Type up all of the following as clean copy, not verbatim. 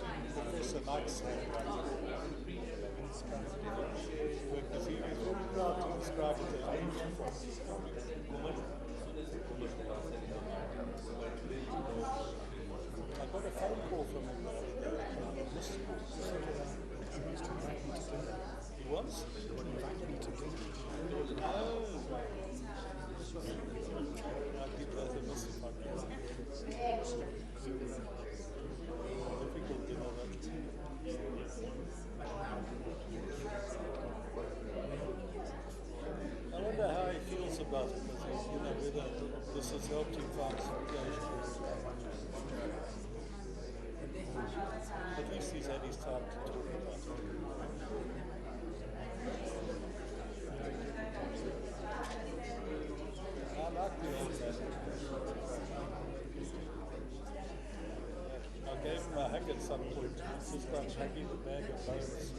Professor Max had because he was very proud to describe it as ancient. I got a phone call from him. He was? He would invite me to dinner. Oh, right. People as a mystified. Difficult dinner, that. I wonder how he feels about it, whether this has helped him find some closure. At least he's had his time to talk about it. I like the old man. I gave him a hug at some point. Just like hugging the bag of bones.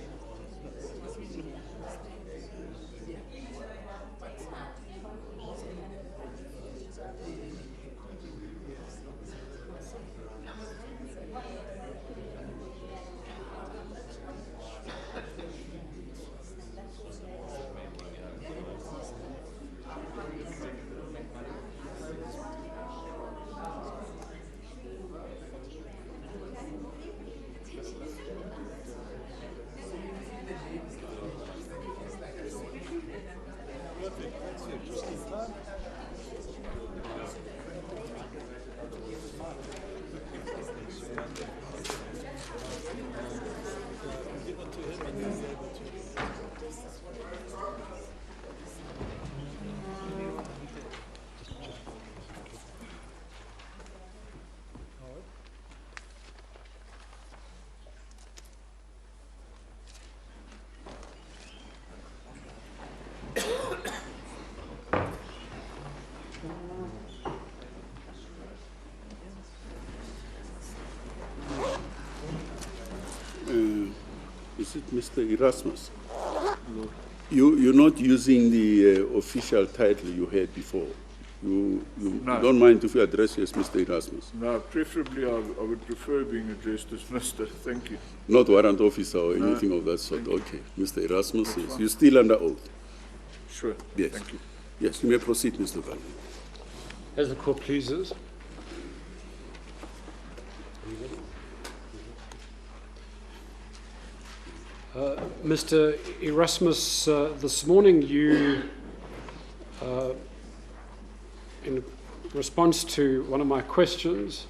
Is it Mr. Erasmus? No. You're not using the official title you had before. You No. don't mind if you address you as Mr. Erasmus? No, preferably I would prefer being addressed as Mr. Thank you. Not warrant officer or anything of that sort. Okay. Mr. Erasmus, yes. You're still under oath? Sure. Yes. Thank you. Yes, you may proceed, Mr. Valley. As the court pleases. Mr. Erasmus, this morning you, in response to one of my questions,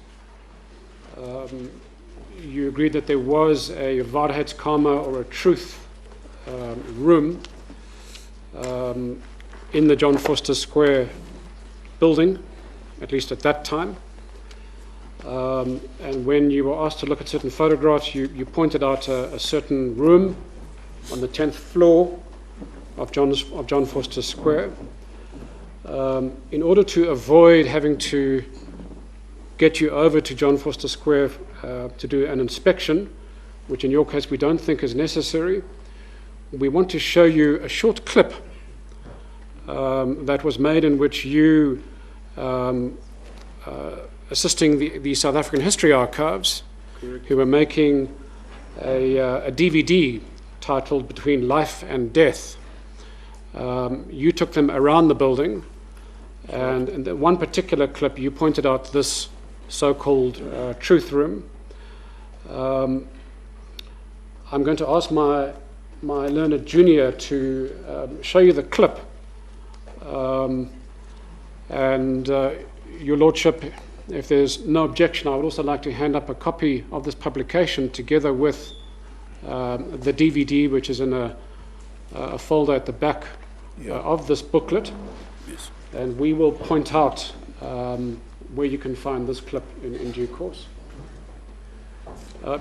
you agreed that there was a Waarheidskammer or a truth room in the John Vorster Square building, at least at that time. And when you were asked to look at certain photographs, you pointed out a certain room on the 10th floor of John Vorster Square. In order to avoid having to get you over to John Vorster Square to do an inspection, which in your case we don't think is necessary, we want to show you a short clip that was made in which you assisting the South African History Archives, Correct. who were making a DVD titled Between Life and Death. You took them around the building, and in the one particular clip you pointed out this so-called truth room. I'm going to ask my learned junior to show you the clip, and Your Lordship, if there's no objection, I would also like to hand up a copy of this publication together with the DVD, which is in a folder at the back of this booklet. Yes. And we will point out where you can find this clip in due course.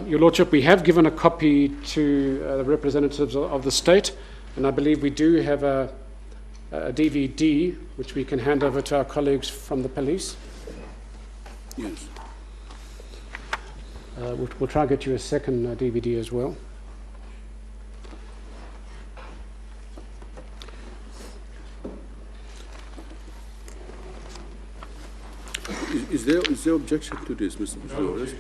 Your Lordship, we have given a copy to the representatives of the state, and I believe we do have a DVD which we can hand over to our colleagues from the police. Yes. We'll try and get you a second DVD as well. Is there objection to this, Mr. Flores?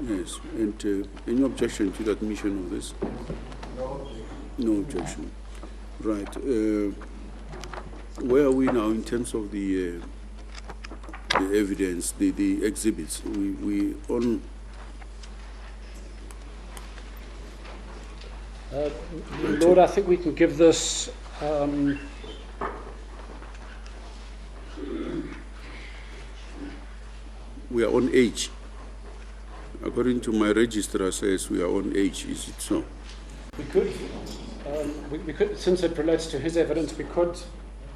Yes, and any objection to the admission of this? No objection. Right. Where are we now in terms of the evidence, the exhibits? We on. Lord, I think we can give this. We are on H. According to my registrar, says we are on H. Is it so? We could, we could, since it relates to his evidence, we could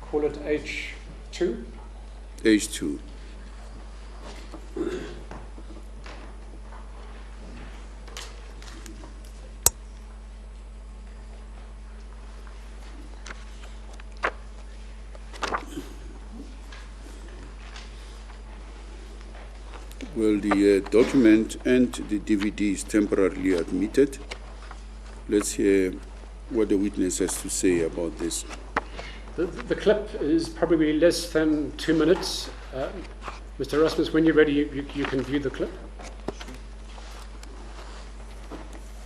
call it H2. H2. Well, the document and the DVD is temporarily admitted. Let's hear what the witness has to say about this. The clip is probably less than 2 minutes. Mr. Erasmus, when you're ready, you can view the clip.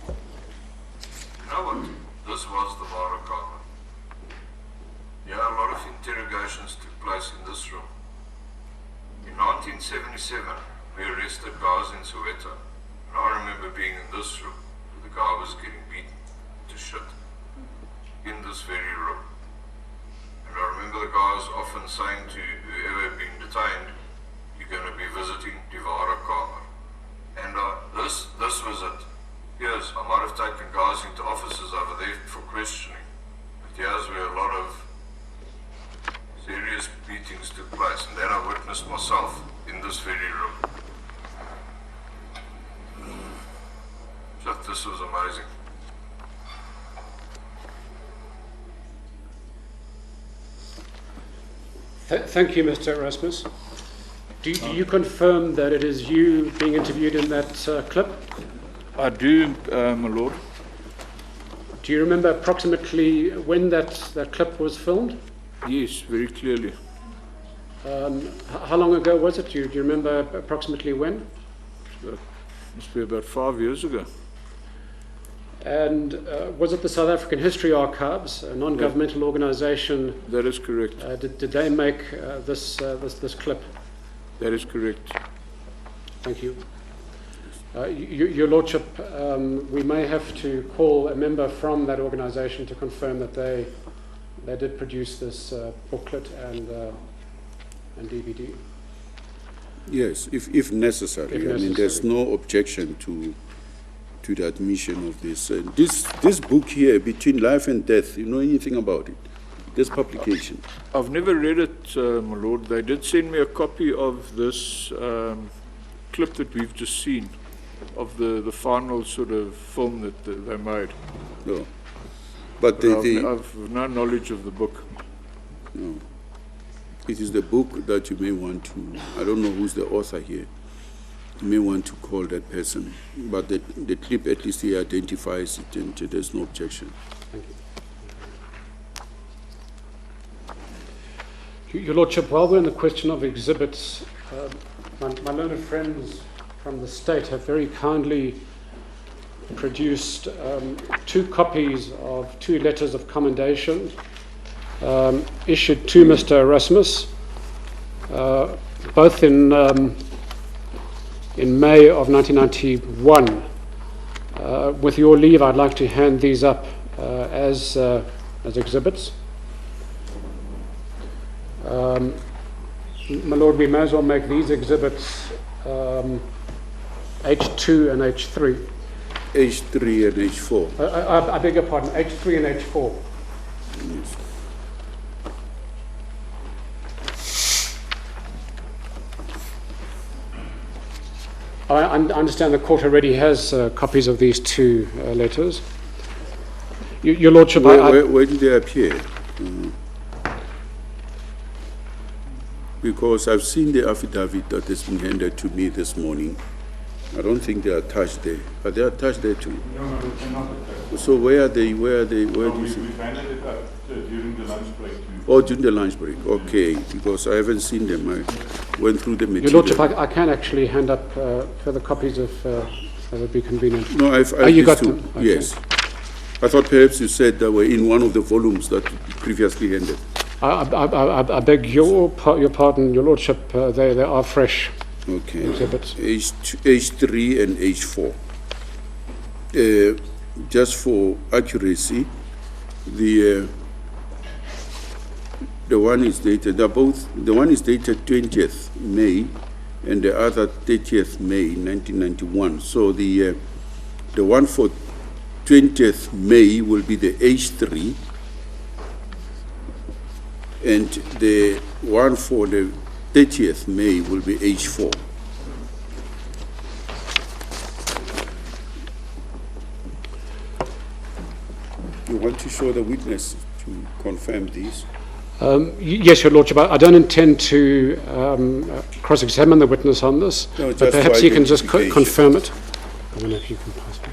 You know what? This was the Barakama. Yeah, a lot of interrogations took place in this room. In 1977, we arrested guys in Soweto. And I remember being in this room where the guy was getting beaten to shit. In this very room. And I remember the guys often saying to whoever had been detained, you're going to be visiting Divara Kamer. And this was it. Yes, I might have taken guys into offices over there for questioning. But here's where a lot of serious beatings took place. And then I witnessed myself in this very room. So this was amazing. Thank you, Mr. Erasmus. Do you confirm that it is you being interviewed in that clip? I do, my lord. Do you remember approximately when that clip was filmed? Yes, very clearly. How long ago was it? Do you remember approximately when? Must be about 5 years ago. And was it the South African History Archives, a non-governmental organisation? That is correct. Did they make this clip? That is correct. Thank you. Your Lordship, we may have to call a member from that organisation to confirm that they did produce this booklet and DVD. Yes, if necessary. I mean, there's no objection to the admission of this. This book here, Between Life and Death, you know anything about it? This publication? I've never read it, my lord. They did send me a copy of this clip that we've just seen, of the final sort of film that they made. No. But I've no knowledge of the book. No. It is the book that you may want to, I don't know who's the author here, you may want to call that person. But the clip at least he identifies it and there's no objection. Thank you. Your Lordship, while we're in the question of exhibits, my learned friends from the state have very kindly produced 2 copies of 2 letters of commendation issued to Mr. Erasmus, both in May of 1991. With your leave, I'd like to hand these up as exhibits. My Lord, we may as well make these exhibits H2 and H3. H3 and H4. I beg your pardon, H3 and H4. Yes. I understand the court already has copies of these 2 letters. Your Lordship, where did they appear? Because I've seen the affidavit that has been handed to me this morning. I don't think they are attached there. Are they attached there too? No, they're not attached. So where are they? Where do you We see? handed it out during the lunch break to Oh, during the lunch break. Okay, because I haven't seen them. I went through the Your material. Lordship, I can actually hand up further copies if that would be convenient. No, I've you used got to. them? Okay. Yes. I thought perhaps you said they were in one of the volumes that you previously handed. I beg your pardon, Your Lordship. They are fresh Okay. exhibits. H3 and H4. Just for accuracy, the one is dated. They're both. The one is dated 20th May, and the other 30th May 1991. So the one for 20th May will be the H3, and the one for the 30th May will be H4. You want to show the witness to confirm these? Yes, Your Lordship. I don't intend to cross-examine the witness on this, No, but just perhaps for he can just identification. confirm it. I don't know if you can pass me.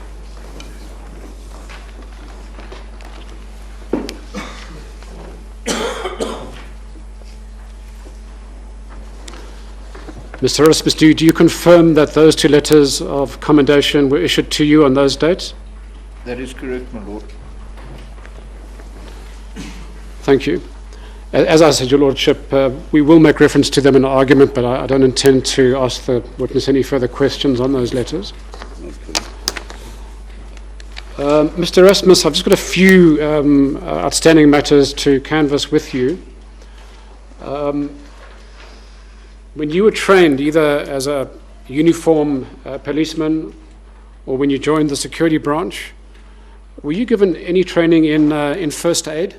Mr. Erasmus, do you confirm that those two letters of commendation were issued to you on those dates? That is correct, my lord. Thank you. As I said, Your Lordship, we will make reference to them in our argument, but I don't intend to ask the witness any further questions on those letters. Mr. Erasmus, I've just got a few outstanding matters to canvass with you. When you were trained either as a uniform policeman or when you joined the security branch, were you given any training in first aid?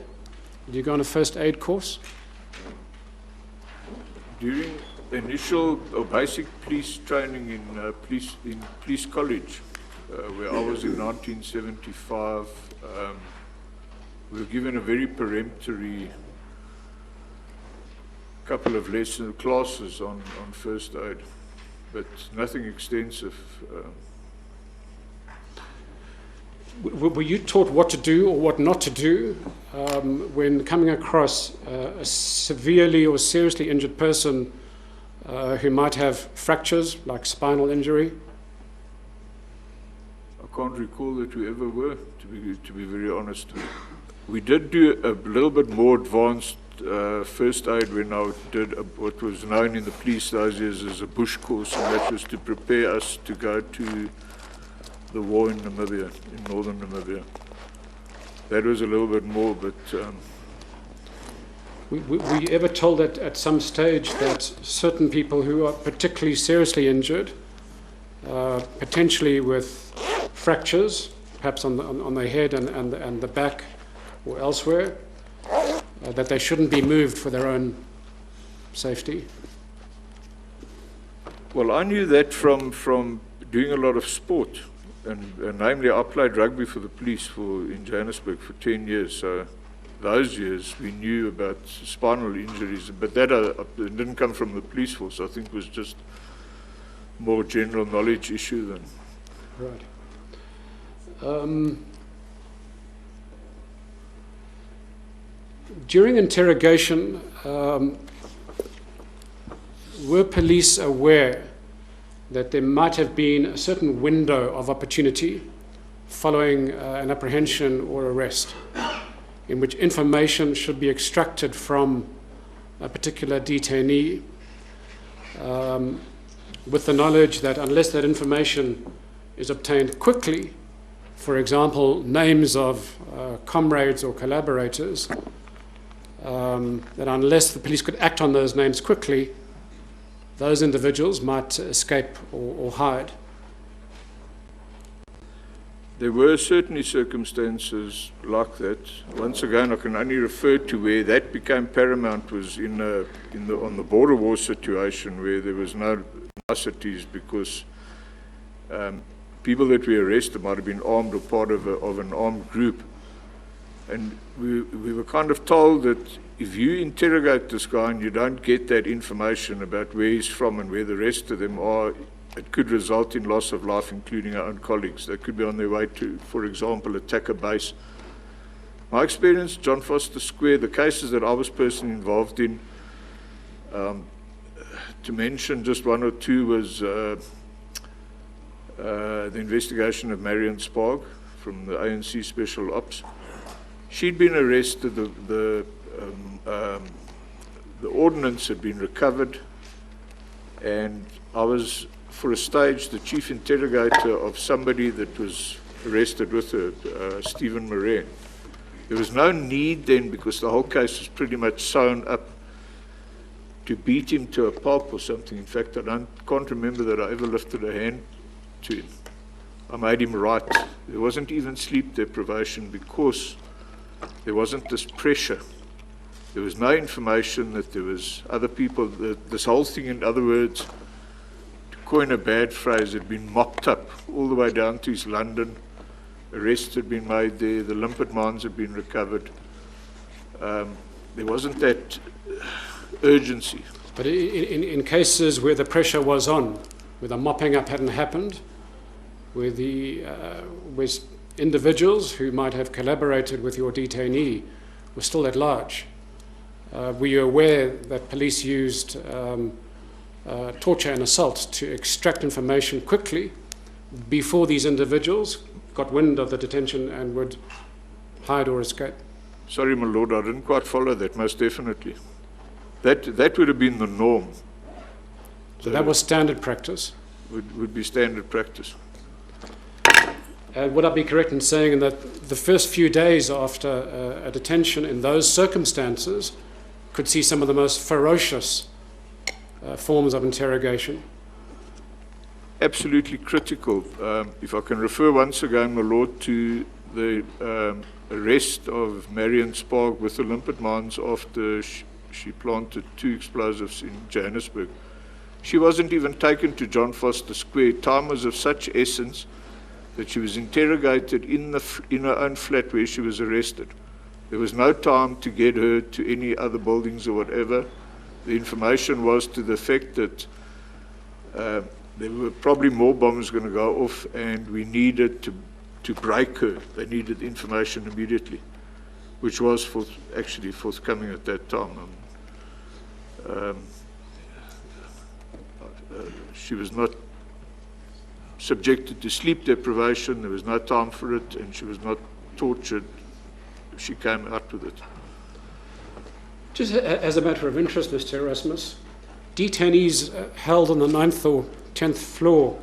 Did you go on a first aid course? During initial or basic police training in police college, where I was in 1975, we were given a very peremptory couple of classes on first aid, but nothing extensive. Were you taught what to do or what not to do when coming across a severely or seriously injured person who might have fractures, like spinal injury? I can't recall that we ever were, to be very honest. We did do a little bit more advanced first aid when I did what was known in the police those years as a bush course, and that was to prepare us to go to the war in Namibia, in northern Namibia. That was a little bit more, but Were you ever told at some stage that certain people who are particularly seriously injured, potentially with fractures, perhaps on the head and the back or elsewhere, that they shouldn't be moved for their own safety? well, I knew that from doing a lot of sport, and namely I played rugby for the police in Johannesburg for 10 years, so those years we knew about spinal injuries, but that it didn't come from the police force. I think it was just more general knowledge issue than. Right. During interrogation, were police aware that there might have been a certain window of opportunity following an apprehension or arrest in which information should be extracted from a particular detainee with the knowledge that unless that information is obtained quickly, for example, names of comrades or collaborators, that unless the police could act on those names quickly, those individuals might escape or hide? There were certainly circumstances like that. Once again, I can only refer to where that became paramount was on the border war situation, where there was no niceties because people that we arrested might have been armed or part of an armed group. And we were kind of told that if you interrogate this guy and you don't get that information about where he's from and where the rest of them are, it could result in loss of life, including our own colleagues. They could be on their way to, for example, attack a base. My experience, John Foster Square, the cases that I was personally involved in, to mention just one or two, was the investigation of Marion Sparg from the ANC Special Ops. She'd been arrested, the ordnance had been recovered, and I was, for a stage, the chief interrogator of somebody that was arrested with her, Stephen Moran. There was no need then, because the whole case was pretty much sewn up, to beat him to a pulp or something. In fact, I can't remember that I ever lifted a hand to him. I made him write. There wasn't even sleep deprivation because there wasn't this pressure. There was no information that there was other people. This whole thing, in other words, to coin a bad phrase, had been mopped up all the way down to East London. Arrests had been made there. The limpet mines had been recovered. There wasn't that urgency. But in cases where the pressure was on, where the mopping up hadn't happened, where where individuals who might have collaborated with your detainee were still at large, were you aware that police used torture and assault to extract information quickly before these individuals got wind of the detention and would hide or escape? Sorry, my lord, I didn't quite follow that, most definitely. That would have been the norm. So that was standard practice? Would be standard practice. Would I be correct in saying that the first few days after a detention in those circumstances could see some of the most ferocious forms of interrogation? Absolutely critical. If I can refer once again, my lord, to the arrest of Marion Sparg with the limpet mines after she planted 2 explosives in Johannesburg. She wasn't even taken to John Foster Square. Time was of such essence that she was interrogated in her own flat where she was arrested. There was no time to get her to any other buildings or whatever. The information was to the effect that there were probably more bombs going to go off, and we needed to break her. They needed information immediately, which was actually forthcoming at that time. She was not subjected to sleep deprivation. There was no time for it, and she was not tortured. She came out with it. Just as a matter of interest, Mr. Erasmus, detainees held on the 9th or 10th floor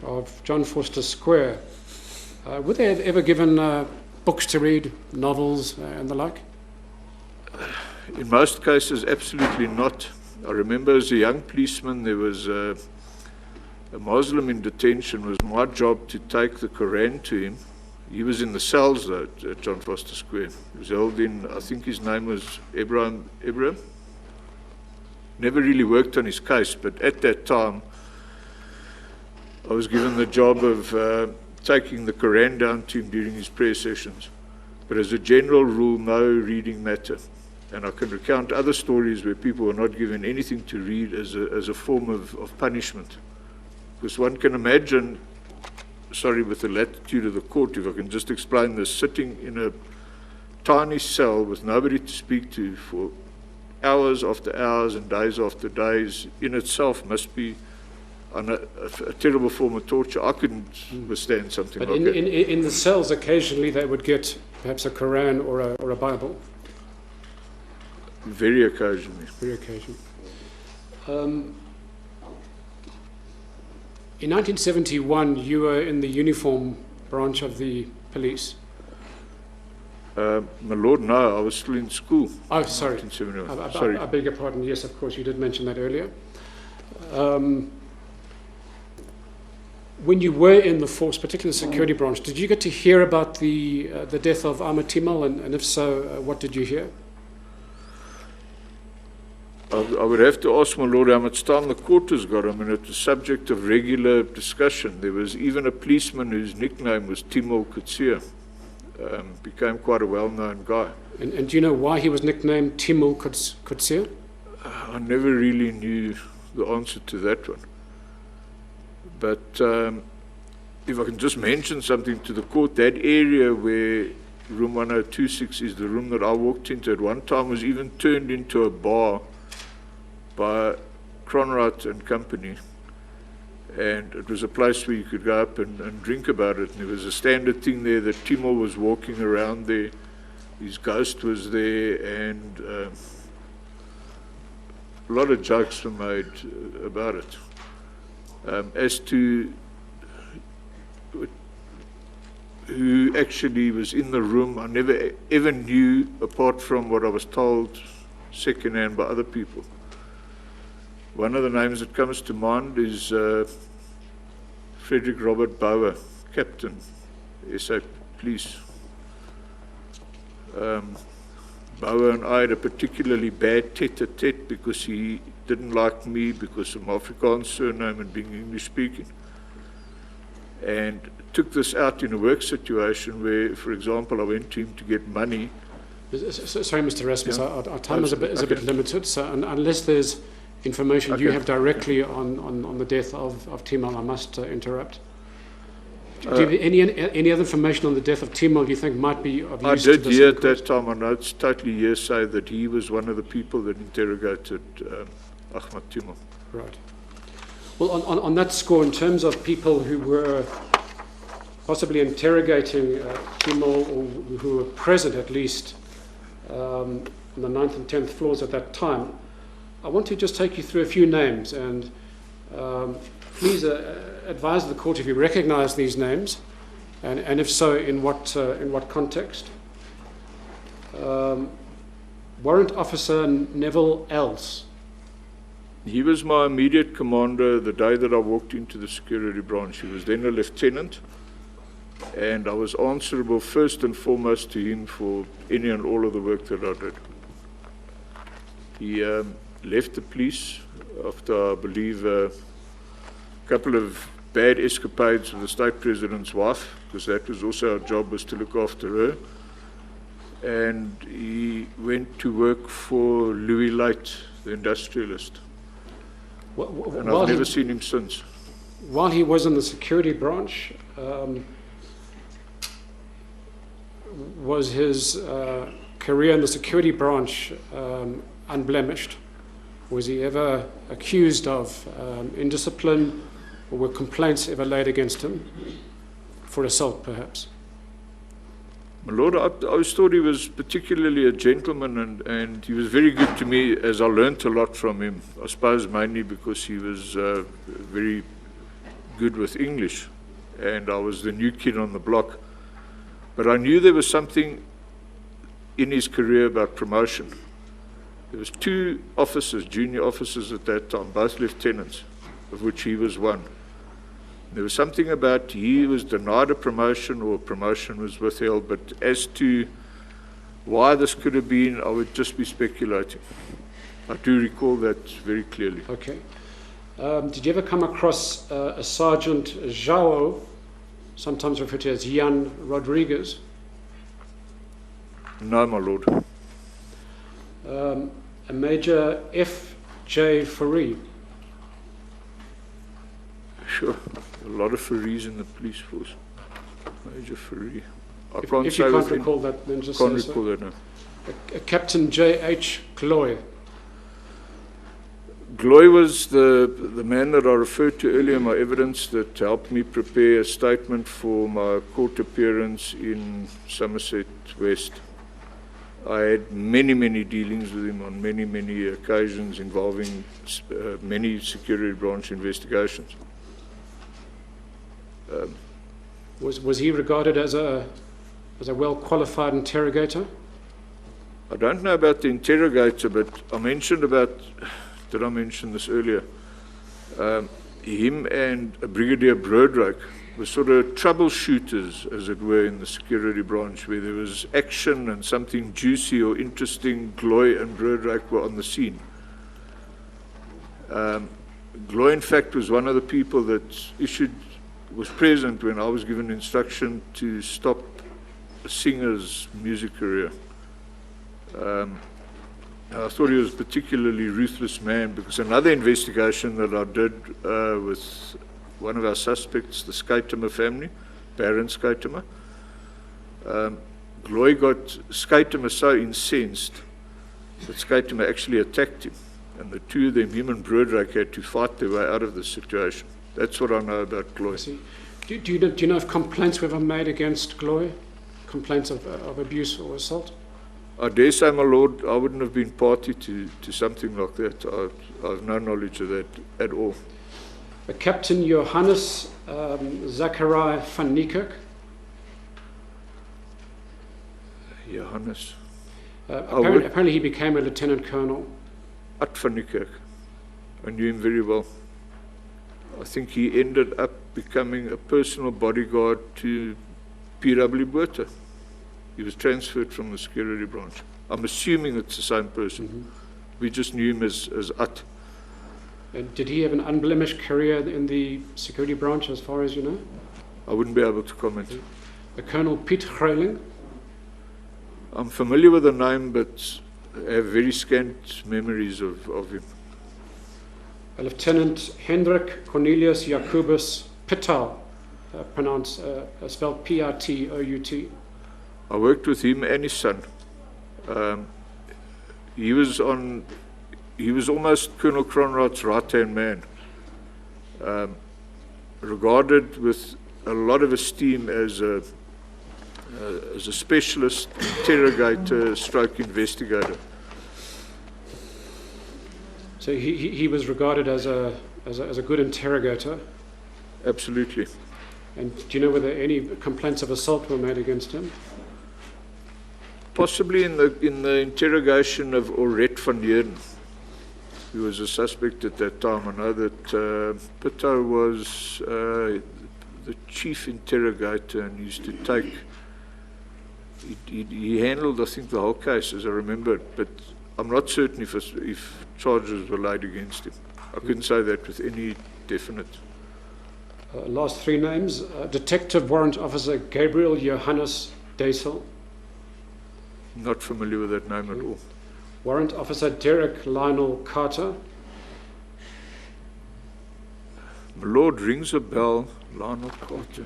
of John Foster Square, were they ever given books to read, novels and the like? In most cases, absolutely not. I remember as a young policeman, there was a Muslim in detention. It was my job to take the Quran to him. He was in the cells, though, at John Foster Square. He was held in, I think his name was Ibrahim. Never really worked on his case, but at that time, I was given the job of taking the Quran down to him during his prayer sessions. But as a general rule, no reading matter. And I can recount other stories where people were not given anything to read as a form of punishment. Because one can imagine, sorry, with the latitude of the court, if I can just explain this, sitting in a tiny cell with nobody to speak to for hours after hours and days after days, in itself must be a terrible form of torture. I couldn't withstand something but like that. In the cells, occasionally they would get perhaps a Quran or a Bible. Very occasionally. Very occasionally. In 1971, you were in the uniform branch of the police. My lord, no, I was still in school. Oh, sorry. 1971. Sorry. I beg your pardon. Yes, of course, you did mention that earlier. When you were in the force, particularly the security branch, did you get to hear about the death of Ahmed Timol, and if so, what did you hear? I would have to ask my lord how much time the court has got. I mean, it was subject of regular discussion. There was even a policeman whose nickname was Timol Kutsia. Became quite a well-known guy. And do you know why he was nicknamed Timol Kutsia? I never really knew the answer to that one. But if I can just mention something to the court, that area where room 1026 is the room that I walked into. At one time was even turned into a bar by Cronwright and Company. And it was a place where you could go up and drink about it. And there was a standard thing there that Timol was walking around there. His ghost was there, and a lot of jokes were made about it. As to who actually was in the room, I never ever knew, apart from what I was told secondhand by other people. One of the names that comes to mind is Frederick Robert Bauer, Captain, SA Police. Bauer and I had a particularly bad tete-a-tete because he didn't like me because of my Afrikaans surname and being English-speaking. And took this out in a work situation where, for example, I went to him to get money. Sorry, Mr. Rasmus, Yeah. our time is a bit limited, so unless there's information you have directly on the death of Timol, I must interrupt. Do you have any other information on the death of Timol you think might be of use to I did this hear at inquest? that time, I know it's totally hearsay, that he was one of the people that interrogated Ahmed Timol. Right. Well, on that score, in terms of people who were possibly interrogating Timol, or who were present at least on the 9th and 10th floors at that time, I want to just take you through a few names, and please advise the court if you recognize these names, and if so, in what context. Warrant Officer Neville Els. He was my immediate commander the day that I walked into the security branch. He was then a lieutenant, and I was answerable first and foremost to him for any and all of the work that I did. He left the police after, I believe, a couple of bad escapades with the state president's wife, because that was also our job, was to look after her. And he went to work for Louis Late, the industrialist. And I've never seen him since. While he was in the security branch, was his career in the security branch unblemished? Was he ever accused of indiscipline, or were complaints ever laid against him for assault, perhaps? My Lord, I always thought he was particularly a gentleman, and he was very good to me, as I learnt a lot from him. I suppose mainly because he was very good with English, and I was the new kid on the block. But I knew there was something in his career about promotion. There was 2 officers, junior officers at that time, both lieutenants, of which he was one. There was something about he was denied a promotion or a promotion was withheld, but as to why this could have been, I would just be speculating. I do recall that very clearly. Okay. Did you ever come across a Sergeant João, sometimes referred to as Jan Rodriguez? No, my Lord. A Major F.J. Fourie? Sure. A lot of Fouries in the police force. Major Fourie. I If can't you say can't within- recall that, then just Can't say recall so. that now. A Captain J.H. Gloy? Gloy was the man that I referred to earlier in my evidence that helped me prepare a statement for my court appearance in Somerset West. I had many, many dealings with him on many, many occasions involving many security branch investigations. Was he regarded as a well-qualified interrogator? I don't know about the interrogator, but I mentioned about, did I mention this earlier? Him and Brigadier Brodrake were sort of troubleshooters, as it were, in the security branch, where there was action and something juicy or interesting. Gloy and Brodrake were on the scene. Gloy, in fact, was one of the people that was present when I was given instruction to stop a singer's music career. I thought he was a particularly ruthless man, because another investigation that I did with one of our suspects, the Skatemer family, Baron Skatemer, Gloy got Skuytema so incensed that Skuytema actually attacked him. And the two of them, him and Broodryk, had to fight their way out of the situation. That's what I know about Gloy. See, do you know if complaints were ever made against Gloy? Complaints of abuse or assault? I dare say, my lord, I wouldn't have been party to something like that. I have no knowledge of that at all. Captain Johannes Zachariah van Niekerk. Johannes. Apparently he became a lieutenant colonel. At van Niekerk. I knew him very well. I think he ended up becoming a personal bodyguard to P.W. Botha. He was transferred from the security branch. I'm assuming it's the same person. Mm-hmm. We just knew him as At. And did he have an unblemished career in the security branch, as far as you know? I wouldn't be able to comment. Colonel Piet Greuling. I'm familiar with the name, but I have very scant memories of him. Lieutenant Hendrik Cornelius Jacobus Pitou, spelled P-R-T-O-U-T. I worked with him and his son. He was almost Colonel Cronrad's right-hand man, regarded with a lot of esteem as a specialist interrogator stroke investigator. So he was regarded as a good interrogator. Absolutely. And do you know whether any complaints of assault were made against him? Possibly in the interrogation of Oret van Heerden, who was a suspect at that time. I know that Pitou was the chief interrogator and used to take. He handled, I think, the whole case, as I remember it, but I'm not certain if charges were laid against him. I couldn't say that with any definite. Last three names. Detective Warrant Officer Gabriel Johannes Deisel. Not familiar with that name at all. Warrant Officer Derek Lionel Carter. My lord, rings a bell. Lionel Carter.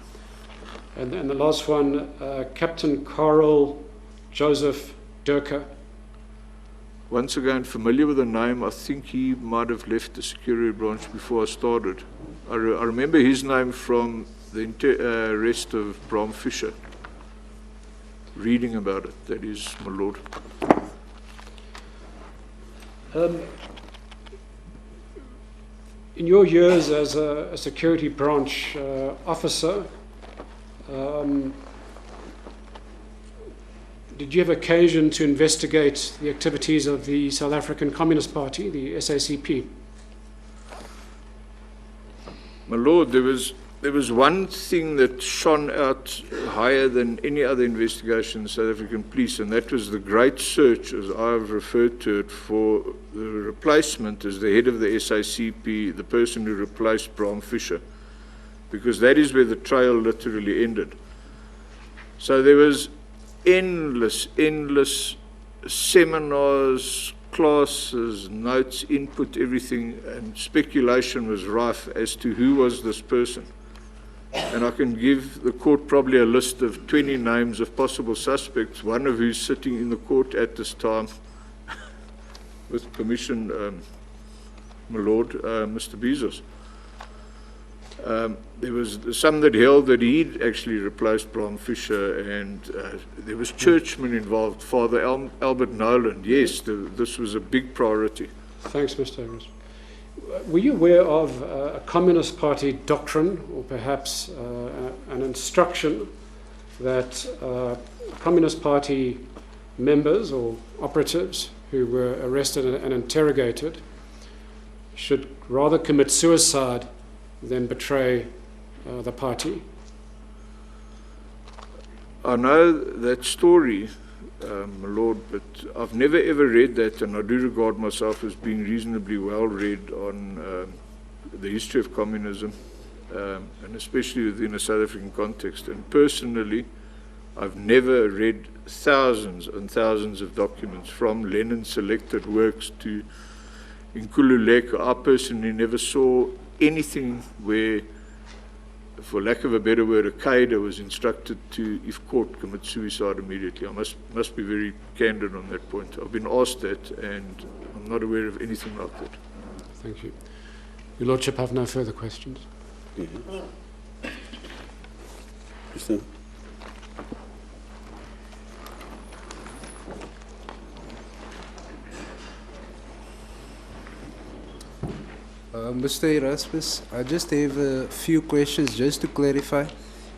And the last one, Captain Carl Joseph Durker. Once again, familiar with the name. I think he might have left the security branch before I started. I remember his name from the arrest of Bram Fischer. Reading about it, that is, my lord. In your years as a security branch officer, did you have occasion to investigate the activities of the South African Communist Party, the SACP? My lord, there was one thing that shone out higher than any other investigation in the South African police, and that was the great search, as I've referred to it, for the replacement as the head of the SACP, the person who replaced Bram Fischer, because that is where the trail literally ended. So there was endless seminars, classes, notes, input, everything, and speculation was rife as to who was this person. And I can give the court probably a list of 20 names of possible suspects, one of who's sitting in the court at this time, with permission, my lord, Mr. Bezos. There was some that held that he'd actually replaced Bram Fischer, and there was churchmen involved, Father Albert Noland. Yes, this was a big priority. Thanks, Mr. Harris. Were you aware of a Communist Party doctrine, or perhaps an instruction that Communist Party members or operatives who were arrested and interrogated should rather commit suicide than betray the party? I know that story, my lord, but I've never ever read that, and I do regard myself as being reasonably well read on the history of communism, and especially within a South African context. And personally, I've never read thousands and thousands of documents, from Lenin's selected works to Nkululeko. I personally never saw anything where for lack of a better word, a Qaeda was instructed to, if caught, commit suicide immediately. I must be very candid on that point. I've been asked that, and I'm not aware of anything like that. Thank you. Your Lordship have no further questions? Mr. Mr. Erasmus, I just have a few questions just to clarify.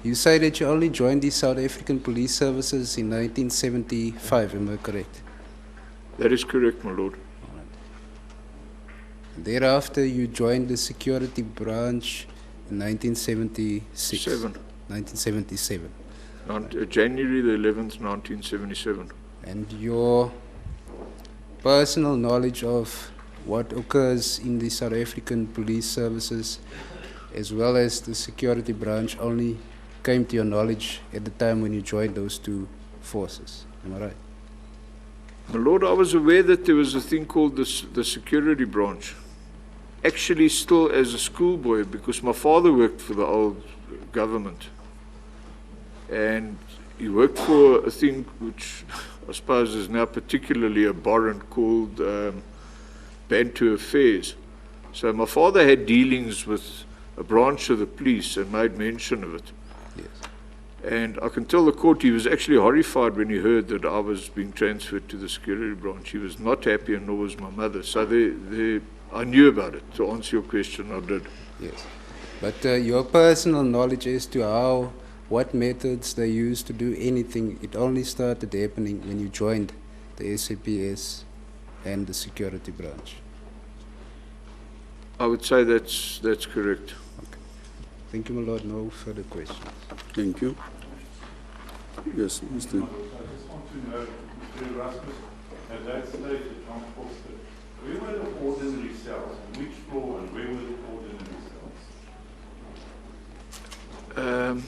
You say that you only joined the South African Police Services in 1975, am I correct? That is correct, my lord. Thereafter, you joined the security branch in 1976. 1977. January the 11th, 1977. And your personal knowledge of what occurs in the South African Police Services as well as the security branch only came to your knowledge at the time when you joined those two forces. Am I right? My lord, I was aware that there was a thing called the security branch. Actually, still as a schoolboy, because my father worked for the old government. And he worked for a thing which I suppose is now particularly abhorrent called Bantu Affairs. So my father had dealings with a branch of the police and made mention of it. Yes. And I can tell the court he was actually horrified when he heard that I was being transferred to the security branch. He was not happy, and nor was my mother. So I knew about it. To answer your question, I did. Yes. But your personal knowledge as to what methods they used to do anything, it only started happening when you joined the SAPS and the security branch. I would say that's correct. Okay. Thank you, my lord. No further questions. Thank you. Yes, Mr. I just want to know, Mr. Erasmus, at that stage at John Foster, where were the ordinary cells? On which floor and where were the ordinary cells?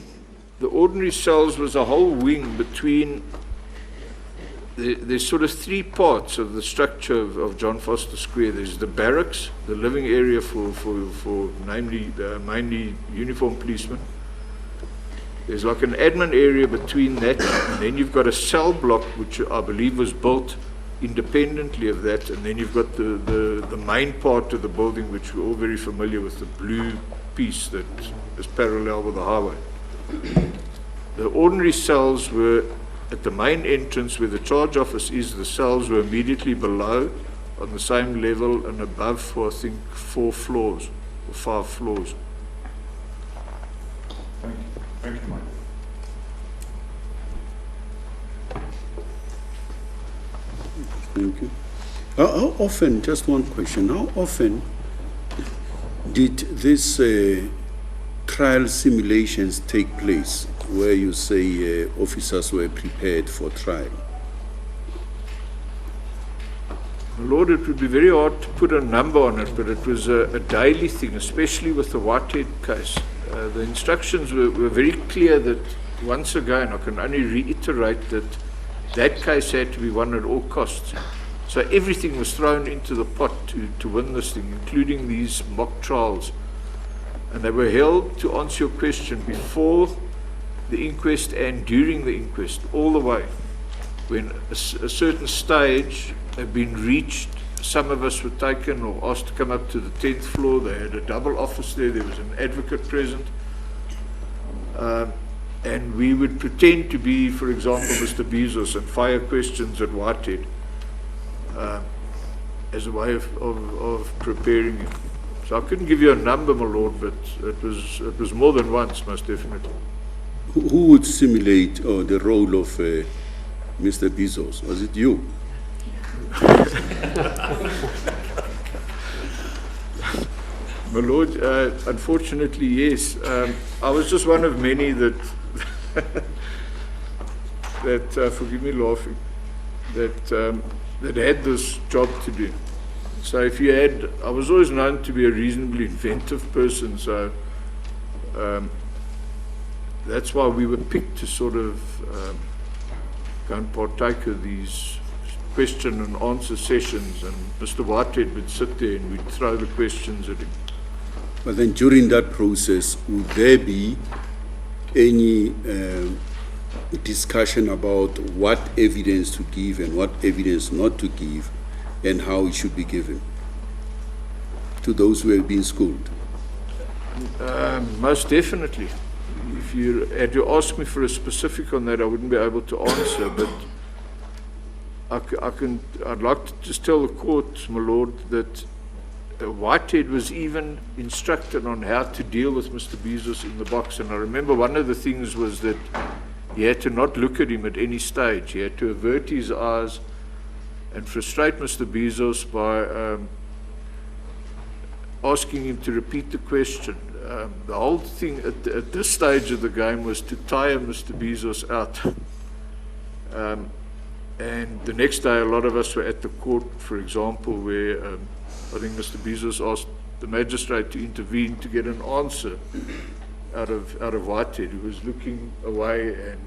The ordinary cells was a whole wing between. There's sort of three parts of the structure of John Foster Square. There's the barracks, the living area for mainly uniformed policemen. There's like an admin area between that, and then you've got a cell block, which I believe was built independently of that, and then you've got the main part of the building, which we're all very familiar with, the blue piece that is parallel with the highway. The ordinary cells were at the main entrance where the charge office is. The cells were immediately below, on the same level and above for, I think, 4 floors or 5 floors. Thank you. Thank you, Mike. Thank you. How often, just one question, how often did these trial simulations take place where you say officers were prepared for trial? Lord, it would be very hard to put a number on it, but it was a daily thing, especially with the Whitehead case. The instructions were very clear that, once again, I can only reiterate that that case had to be won at all costs. So everything was thrown into the pot to win this thing, including these mock trials. And they were held, to answer your question, before the inquest and during the inquest, all the way. When a certain stage had been reached, some of us were taken or asked to come up to the 10th floor. They had a double office there. There was an advocate present. And we would pretend to be, for example, Mr. Bezos, and fire questions at Whitehead as a way of preparing him. So I couldn't give you a number, my lord, but it was more than once, most definitely. Who would simulate the role of Mr. Bezos? Was it you? My lord, unfortunately, yes. I was just one of many that forgive me laughing, that had this job to do. So if you had, I was always known to be a reasonably inventive person, so that's why we were picked to sort of go and partake of these question and answer sessions, and Mr. Whitehead would sit there and we'd throw the questions at him. But then during that process, would there be any discussion about what evidence to give and what evidence not to give and how it should be given to those who have been schooled? Most definitely. If you had to ask me for a specific on that, I wouldn't be able to answer, but I'd like to just tell the court, my lord, that Whitehead was even instructed on how to deal with Mr. Bezos in the box. And I remember one of the things was that he had to not look at him at any stage. He had to avert his eyes and frustrate Mr. Bezos by asking him to repeat the question. The whole thing at this stage of the game was to tire Mr. Bezos out. And the next day, a lot of us were at the court, for example, where I think Mr. Bezos asked the magistrate to intervene to get an answer out of Whitehead, who was looking away. And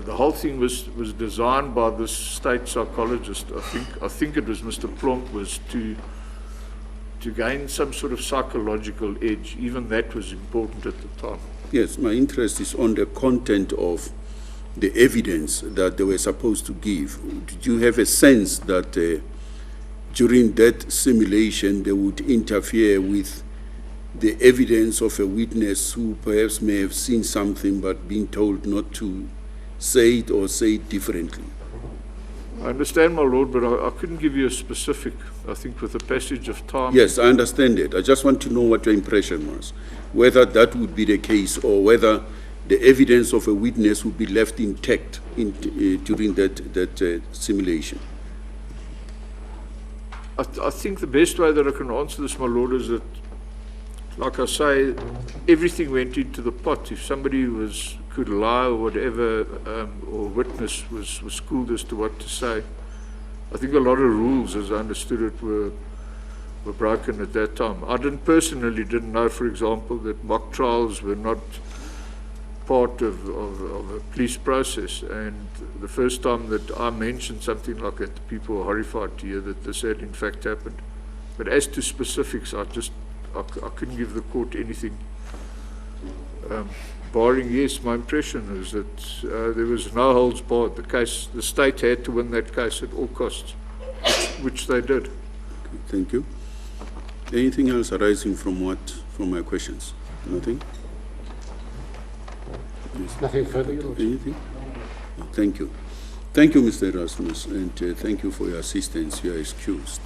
the whole thing was designed by this state psychologist. I think it was Mr. Plonk, was to gain some sort of psychological edge. Even that was important at the time. Yes, my interest is on the content of the evidence that they were supposed to give. Did you have a sense that during that simulation they would interfere with the evidence of a witness who perhaps may have seen something but been told not to say it or say it differently? I understand, my lord, but I couldn't give you a specific. I think with the passage of time. Yes, I understand it. I just want to know what your impression was, whether that would be the case or whether the evidence of a witness would be left intact during that simulation. I think the best way that I can answer this, my lord, is that, like I say, everything went into the pot. If somebody could lie or whatever, or witness was schooled as to what to say, I think a lot of rules, as I understood it, were broken at that time. I personally didn't know, for example, that mock trials were not part of a police process, and the first time that I mentioned something like that, the people were horrified to hear that this had in fact happened. But as to specifics, I couldn't give the court anything. Barring, yes, my impression is that there was no holds barred. The state had to win that case at all costs, which they did. Thank you. Anything else arising from my questions? Nothing? Yes. Nothing further, Your Lordship. Anything? No, thank you. Thank you, Mr. Erasmus, and thank you for your assistance. You are excused.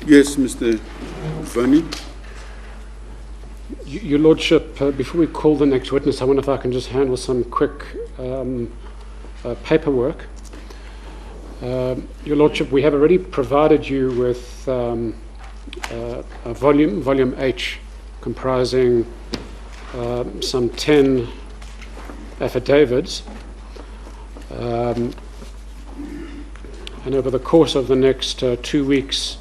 Yes, Mr. Vani? Your Lordship, before we call the next witness, I wonder if I can just handle some quick paperwork. Your Lordship, we have already provided you with a volume H, comprising some 10 affidavits. And over the course of the next 2 weeks,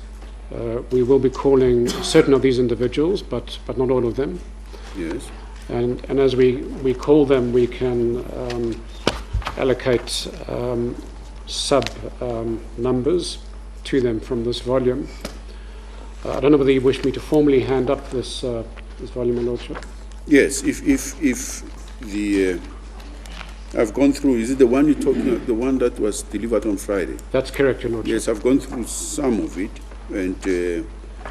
we will be calling certain of these individuals, but not all of them. Yes. And as we call them, we can allocate sub numbers to them from this volume. I don't know whether you wish me to formally hand up this volume, Your Lordship. Yes, if the I've gone through, is it the one you're talking about, the one that was delivered on Friday? That's correct, Your Lordship. Yes, I've gone through some of it, and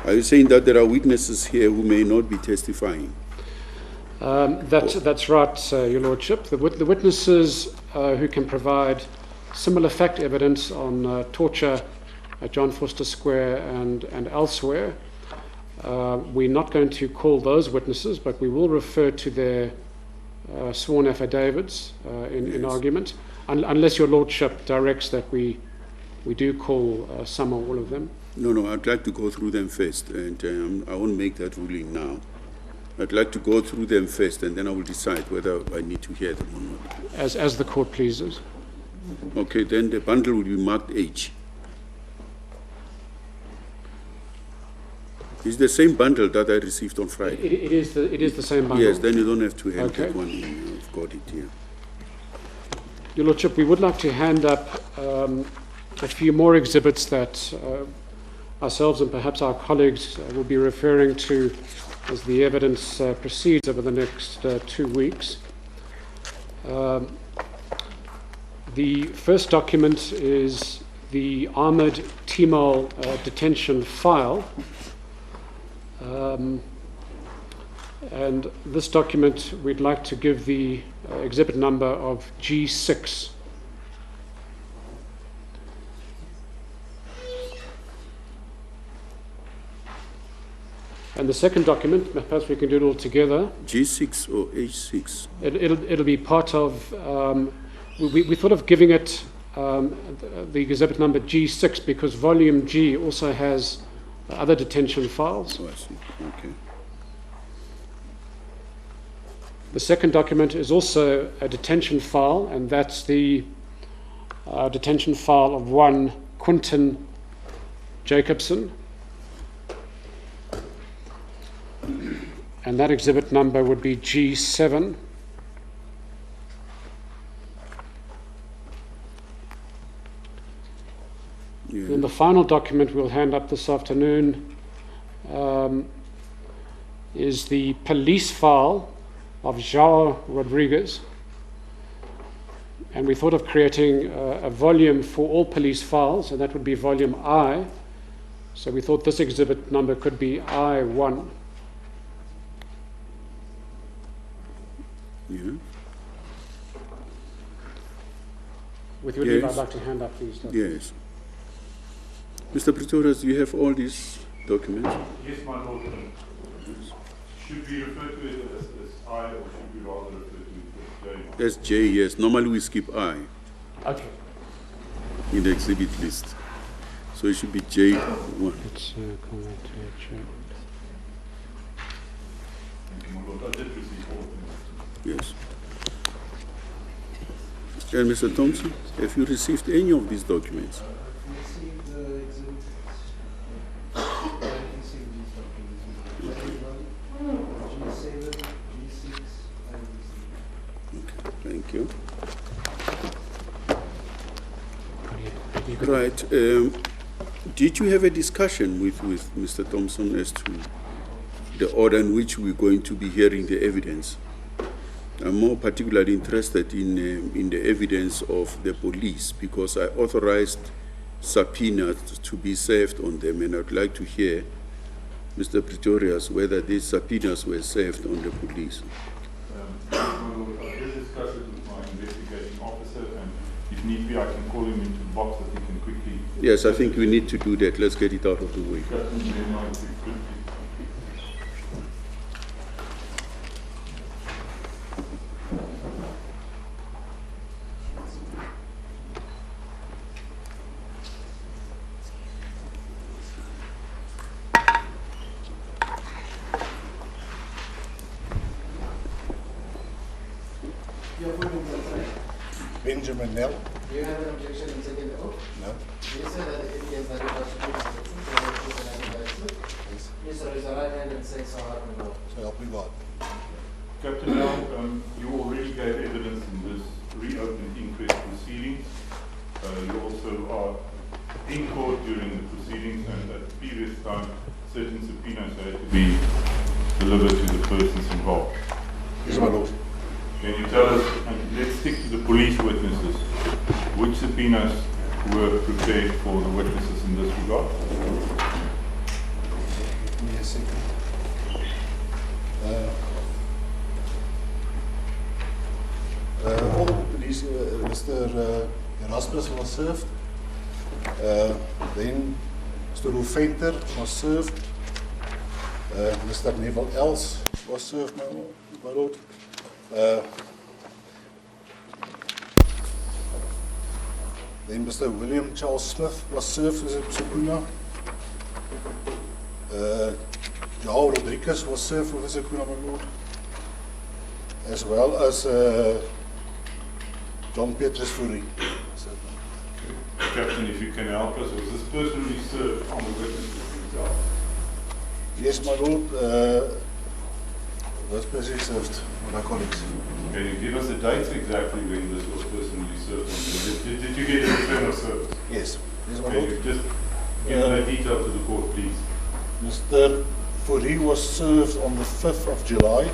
are you saying that there are witnesses here who may not be testifying? That's right, Your Lordship. The witnesses who can provide similar fact evidence on torture at John Vorster Square and elsewhere, we're not going to call those witnesses, but we will refer to their sworn affidavits in argument, unless Your Lordship directs that we do call some or all of them. No, I'd like to go through them first, and I won't make that ruling now. I'd like to go through them first, and then I will decide whether I need to hear them or not. As the court pleases. Okay, then the bundle will be marked H. It's the same bundle that I received on Friday. It is the same bundle. Yes, then you don't have to hand Okay. that one in. I've got it here. Your Lordship, we would like to hand up a few more exhibits that ourselves and perhaps our colleagues will be referring to as the evidence proceeds over the next 2 weeks. The first document is the Ahmed Timol detention file. And this document we'd like to give the exhibit number of G6. And the second document, perhaps we can do it all together. G6 or H6? It'll be part of, we thought of giving it the exhibit number G6 because volume G also has other detention files. Oh, I see. Okay. The second document is also a detention file, and that's the detention file of one Quinton Jacobson. And that exhibit number would be G7. Yeah. And the final document we'll hand up this afternoon is the police file of João Rodrigues. And we thought of creating a volume for all police files, and that would be volume I. So we thought this exhibit number could be I1. Yeah. With your leave, Yes. I'd like to hand up these documents. Yes. Mr. Pretorius, do you have all these documents? Yes, my lord. Should we refer to it as I, or should we rather refer to it as J? As J, yes. Normally we skip I Okay. in the exhibit list. So it should be J1. Let's come back to check. Thank you, my lord. I did receive all of them. Yes. And Mr. Thompson, have you received any of these documents? Received the exhibit. I received these documents. G7, G6, and Okay, thank you. Right. Did you have a discussion with Mr. Thompson as to the order in which we're going to be hearing the evidence? I'm more particularly interested in the evidence of the police because I authorized subpoenas to be served on them, and I'd like to hear, Mr. Pretorius, whether these subpoenas were served on the police. My lord, I did discuss it with my investigating officer, and if need be, I can call him into the box that he can quickly. Yes, I think we need to do that. Let's get it out of the way. discuss it, and then I think quickly. Benjamin Nell. Do you have an objection in taking the oath? No. You said that the evidence that it was yes. Yes, sir, raise your right hand and say so help me God. So help me God. Captain Nell, you already gave evidence in this reopened inquest proceedings. You also are in court during the proceedings, and at the previous time, certain subpoenas had to be delivered to the persons involved. Yes, my lord. Can you tell us, and let's stick to the police witnesses, which subpoenas were prepared for the witnesses in this regard? Give me a second. All the police, Mr. Erasmus was served. Then Mr. Rufenter was served. Mr. Neville Els was served, my lord. Then Mr. William Charles Smith was served as a subpoena. João Rodrigues was served with a subpoena, my lord. As well as John Petrus Fourie. Captain, if you can help us, was this personally served on the witnesses themselves? Yes, my lord. Was personally served by my colleagues. Can you give us the dates exactly when this was personally served on them? Did you get a return of service? Yes. Yes, my Can lord. you just Give that detail to the court, please. Mr. Fourie was served on the 5th of July.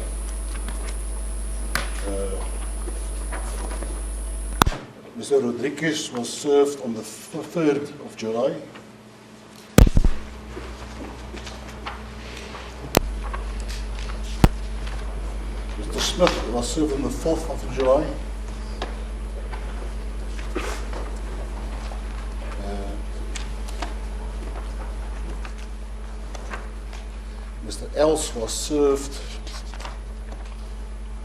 Mr. Rodriguez was served on the 3rd of July. Mr. Smith was served on the 4th of July. Mr. Els was served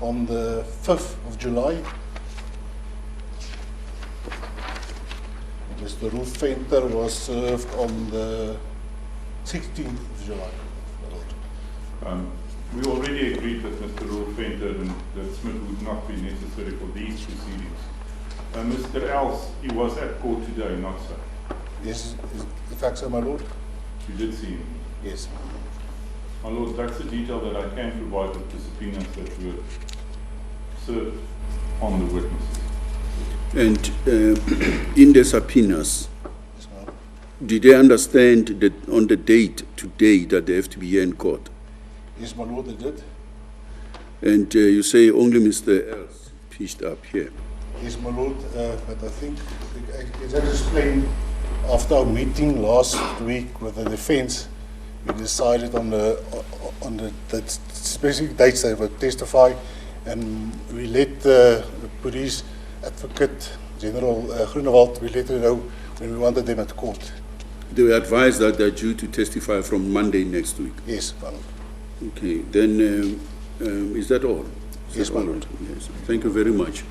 on the 5th of July. Mr. Ruth Venter was served on the 16th of July. We already agreed that Mr. Ruth Venter and that Smith would not be necessary for these proceedings. Mr. Els, he was at court today, not so. Yes, in fact, so, my lord. You did see him. Yes. My lord, that's the detail that I can provide with the subpoenas that were served on the witnesses. And in the subpoenas, Yes, ma'am. did they understand that on the date today that they have to be here in court? Yes, my lord, they did. And you say only Mr. Els pitched up here. Yes, my lord, but I think, as I explained, after our meeting last week with the defense, we decided on the specific dates they would testify, and we let the police advocate, General Groenewald, we let her know when we wanted them at court. They were advised that they're due to testify from Monday next week. Yes, my lord. Okay, then is that all? Is Yes, that my all? lord. Yes, thank you very much.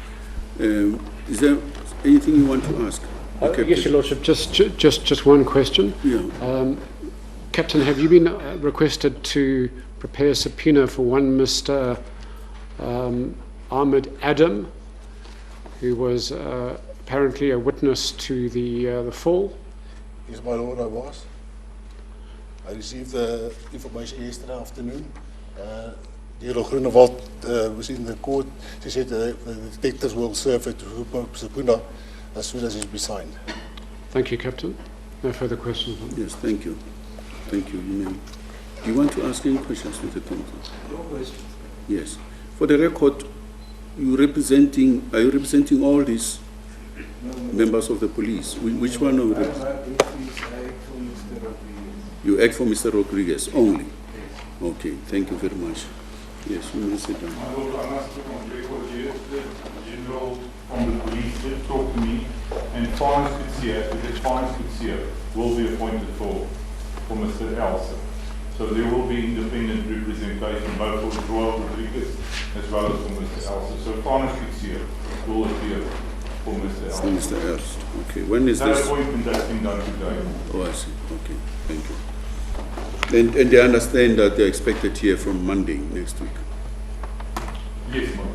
Is there anything you want to ask? Yes, Your Lordship, just one question. Yeah. Captain, have you been requested to prepare a subpoena for one Mr. Ahmed Adam, who was apparently a witness to the fall? Yes, my lord, I was. I received the information yesterday afternoon. General Groenewald was in the court. She said the detectives will serve it to subpoena as soon as it's been signed. Thank you, Captain. No further questions. Yes, thank you. Thank you. You may. Do you want to ask any questions, Mr. Thompson? No questions. Yes. For the record, are you representing all these members of the police? Which one are you representing? You act for Mr. Rodriguez only? Okay, thank you very much. Yes, you may sit down. My lord, I must put on record here, the general from the police did talk to me, and Farnes Kutsia will be appointed for Mr. Elsa. So there will be independent representation both for Royal Rodriguez as well as for Mr. Elsa. So Farnes Kutsia will appear for Mr. Elsa. Mr. Ernst. Okay, when is That this? appointment has been done today. Oh, I see. Okay, thank you. And they understand that they're expected here from Monday next week, Yes, ma'am.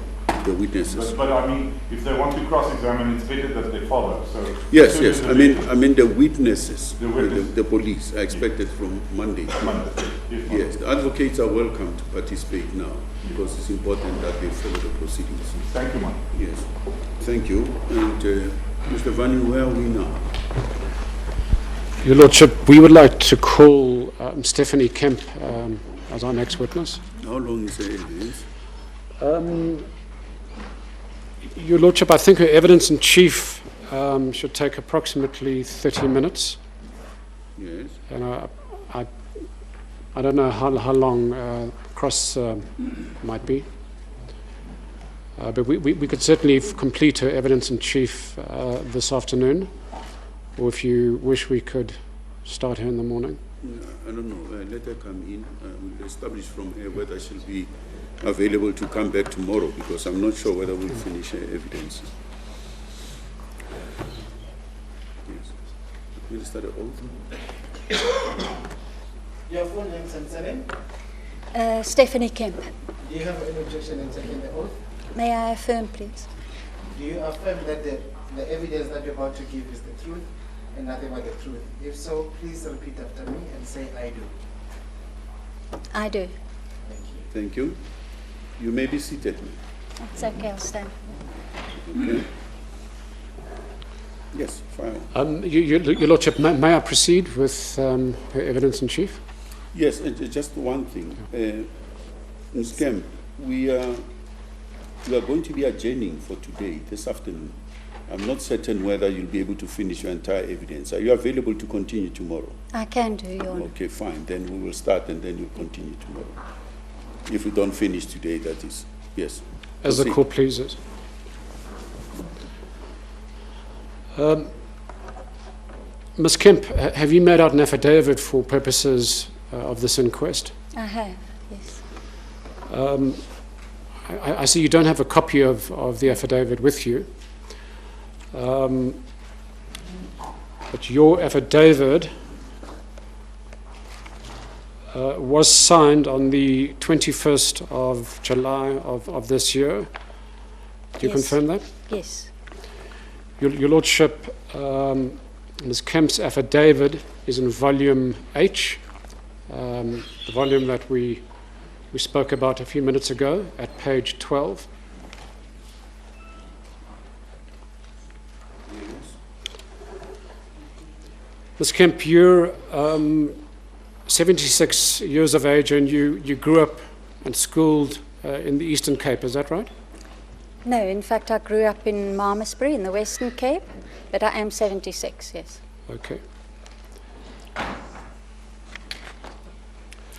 the witnesses. But I mean, if they want to cross-examine, it's better that they follow. So Yes, as soon yes. as I the- mean the witnesses, The witness. the police are expected from Monday. Monday. Yes, ma'am. Yes, the advocates are welcome to participate now because it's important that they follow the proceedings. Thank you, ma'am. Yes, thank you. And Mr. Vanny, where are we now? Your Lordship, we would like to call Stephanie Kemp as our next witness. How long is the evidence? Your Lordship, I think her evidence in chief should take approximately 30 minutes. Yes. And I don't know how long cross might be. But we could certainly complete her evidence in chief this afternoon. Or if you wish, we could start her in the morning. I don't know. Let her come in. We'll establish from her whether she'll be available to come back tomorrow because I'm not sure whether we'll finish her evidence. Yes. We'll start the oath. Your full name and surname? Stephanie Kemp. Do you have any objection in taking the oath? May I affirm, please? Do you affirm that the evidence that you're about to give is the truth and nothing but the truth? If so, please repeat after me and say, I do. I do. Thank you. Thank you. You may be seated. It's okay, I'll stand. Okay. Yes, fine. Your Lordship, may I proceed with her evidence in chief? Yes, just one thing. Ms. Kemp, we are going to be adjourning for today, this afternoon. I'm not certain whether you'll be able to finish your entire evidence. Are you available to continue tomorrow? I can do, Your Honor. Okay, fine. Then we will start and then you'll continue tomorrow. If we don't finish today, that is. Yes. As the Proceed. court pleases. Ms. Kemp, have you made out an affidavit for purposes of this inquest? I have, yes. I see you don't have a copy of the affidavit with you. But your affidavit was signed on the 21st of July of this year. Do you Yes. confirm that? Yes. Your Lordship, Ms. Kemp's affidavit is in volume H, the volume that we spoke about a few minutes ago at page 12. Ms. Kemp, you're 76 years of age and you grew up and schooled in the Eastern Cape, is that right? No, in fact, I grew up in Malmesbury in the Western Cape, but I am 76, yes. Okay.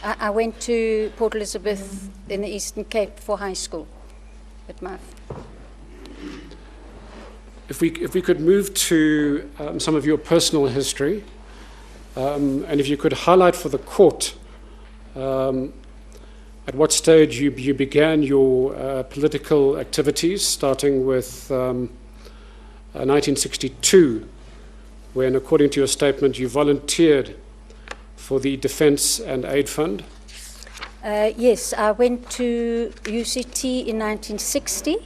I went to Port Elizabeth in the Eastern Cape for high school. If we could move to some of your personal history, and if you could highlight for the court at what stage you began your political activities, starting with 1962, when, according to your statement, you volunteered for the Defence and Aid Fund. Yes, I went to UCT in 1960,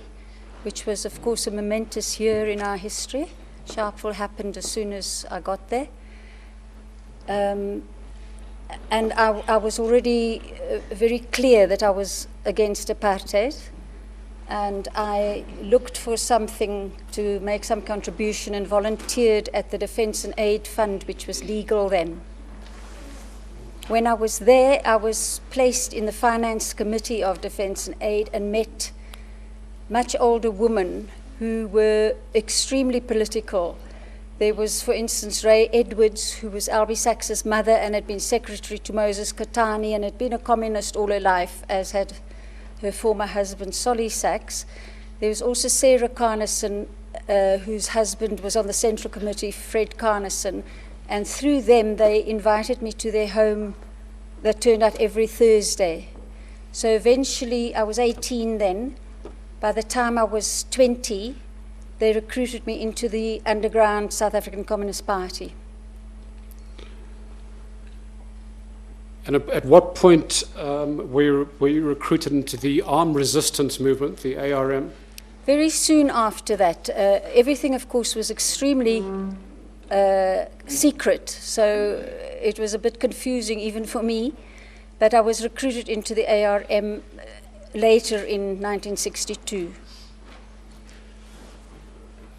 which was, of course, a momentous year in our history. Sharpeville happened as soon as I got there. And I was already very clear that I was against apartheid, and I looked for something to make some contribution and volunteered at the Defence and Aid Fund, which was legal then. When I was there, I was placed in the Finance Committee of Defence and Aid and met much older women who were extremely political. There was, for instance, Ray Edwards, who was Albie Sachs's mother and had been secretary to Moses Katani and had been a communist all her life, as had her former husband, Solly Sachs. There was also Sarah Carnison, whose husband was on the Central Committee, Fred Carnison, and through them they invited me to their home that turned out every Thursday. So eventually, I was 18 then. By the time I was 20, they recruited me into the underground South African Communist Party. And at what point were you recruited into the armed resistance movement, the ARM? Very soon after that. Everything, of course, was extremely secret, so it was a bit confusing even for me. But I was recruited into the ARM later in 1962.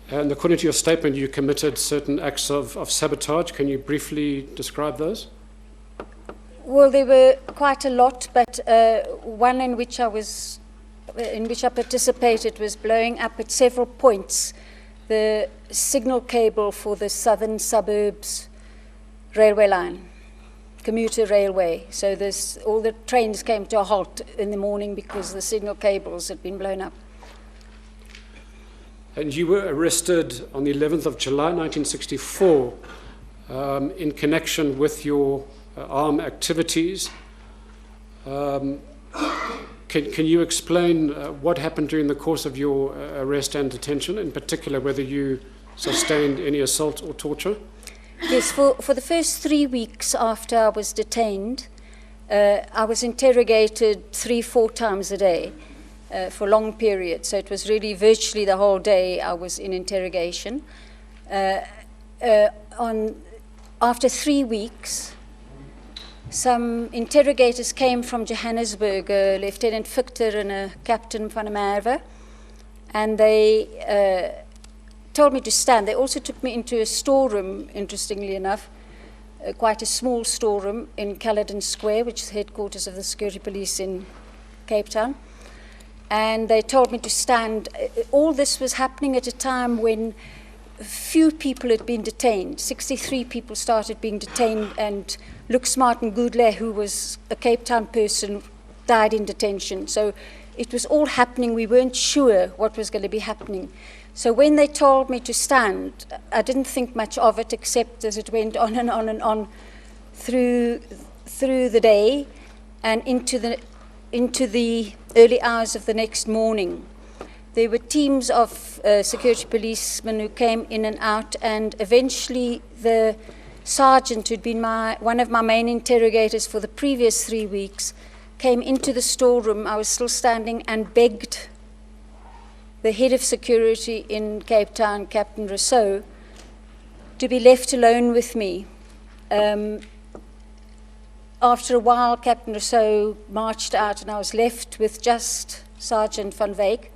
And according to your statement, you committed certain acts of sabotage. Can you briefly describe those? Well, there were quite a lot, but one in which I participated was blowing up at several points the signal cable for the southern suburbs railway line, commuter railway. So all the trains came to a halt in the morning because the signal cables had been blown up. And you were arrested on the 11th of July 1964 in connection with your armed activities. Can you explain what happened during the course of your arrest and detention, in particular whether you sustained any assault or torture? Yes, for the first 3 weeks after I was detained, I was interrogated 3-4 times a day for long periods. So it was really virtually the whole day I was in interrogation. After 3 weeks, some interrogators came from Johannesburg, Lieutenant Victor and a Captain van der Merwe, and they told me to stand. They also took me into a storeroom, interestingly enough, quite a small storeroom in Caledon Square, which is the headquarters of the security police in Cape Town. And they told me to stand. All this was happening at a time when few people had been detained. 63 people started being detained, and Lux Martin Goodlay, who was a Cape Town person, died in detention. So it was all happening. We weren't sure what was going to be happening. So when they told me to stand, I didn't think much of it, except as it went on and on and on through the day and into the early hours of the next morning. There were teams of security policemen who came in and out, and eventually the sergeant, who'd been one of my main interrogators for the previous 3 weeks, came into the storeroom. I was still standing, and begged the head of security in Cape Town, Captain Rousseau, to be left alone with me. After a while, Captain Rousseau marched out, and I was left with just Sergeant van Wyk,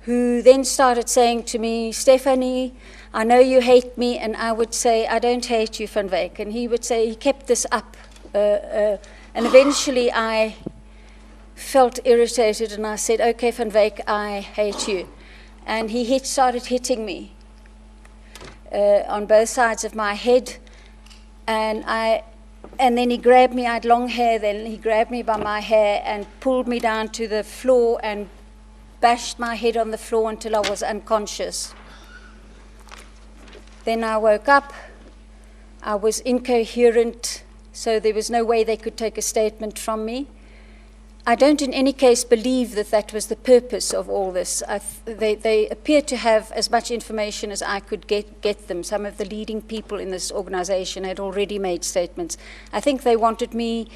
who then started saying to me, "Stephanie, I know you hate me," and I would say, "I don't hate you, van Wyk." And he would say, he kept this up. And eventually I felt irritated, and I said, "Okay, van Wyk, I hate you." And he started hitting me on both sides of my head. And then he grabbed me, I had long hair then, he grabbed me by my hair and pulled me down to the floor and bashed my head on the floor until I was unconscious. Then I woke up. I was incoherent, so there was no way they could take a statement from me. I don't in any case believe that that was the purpose of all this. They appeared to have as much information as I could get them. Some of the leading people in this organization had already made statements. I think they wanted me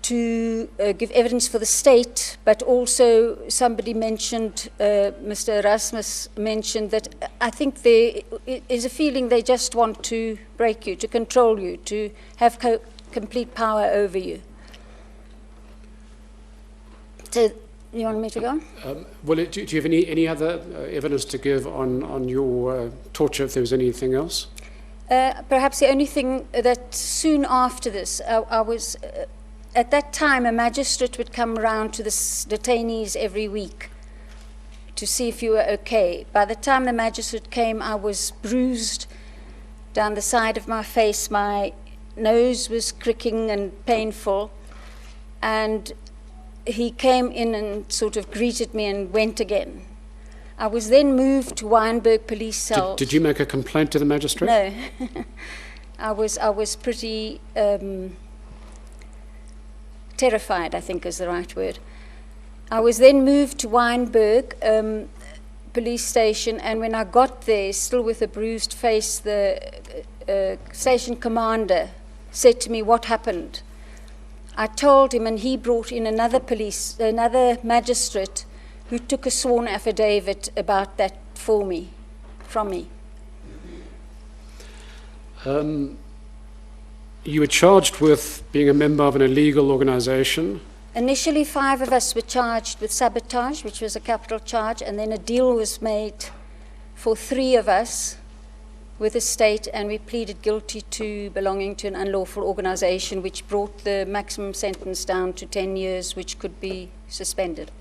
to give evidence for the state, but also somebody mentioned, Mr. Erasmus mentioned that I think there is a feeling they just want to break you, to control you, to have complete power over you. So, you want me to go on? Well, do you have any other evidence to give on your torture, if there was anything else? Perhaps the only thing that soon after this, I was, at that time, a magistrate would come around to the detainees every week to see if you were okay. By the time the magistrate came, I was bruised down the side of my face. My nose was cricking and painful. And he came in and sort of greeted me and went again. I was then moved to Wynberg police cells. Did you make a complaint to the magistrate? No. I was pretty terrified, I think is the right word. I was then moved to Wynberg police station, and when I got there, still with a bruised face, the station commander said to me, "What happened?" I told him, and he brought in another magistrate who took a sworn affidavit about that from me. You were charged with being a member of an illegal organization. Initially, 5 of us were charged with sabotage, which was a capital charge, and then a deal was made for 3 of us with the state, and we pleaded guilty to belonging to an unlawful organization, which brought the maximum sentence down to 10 years, which could be suspended.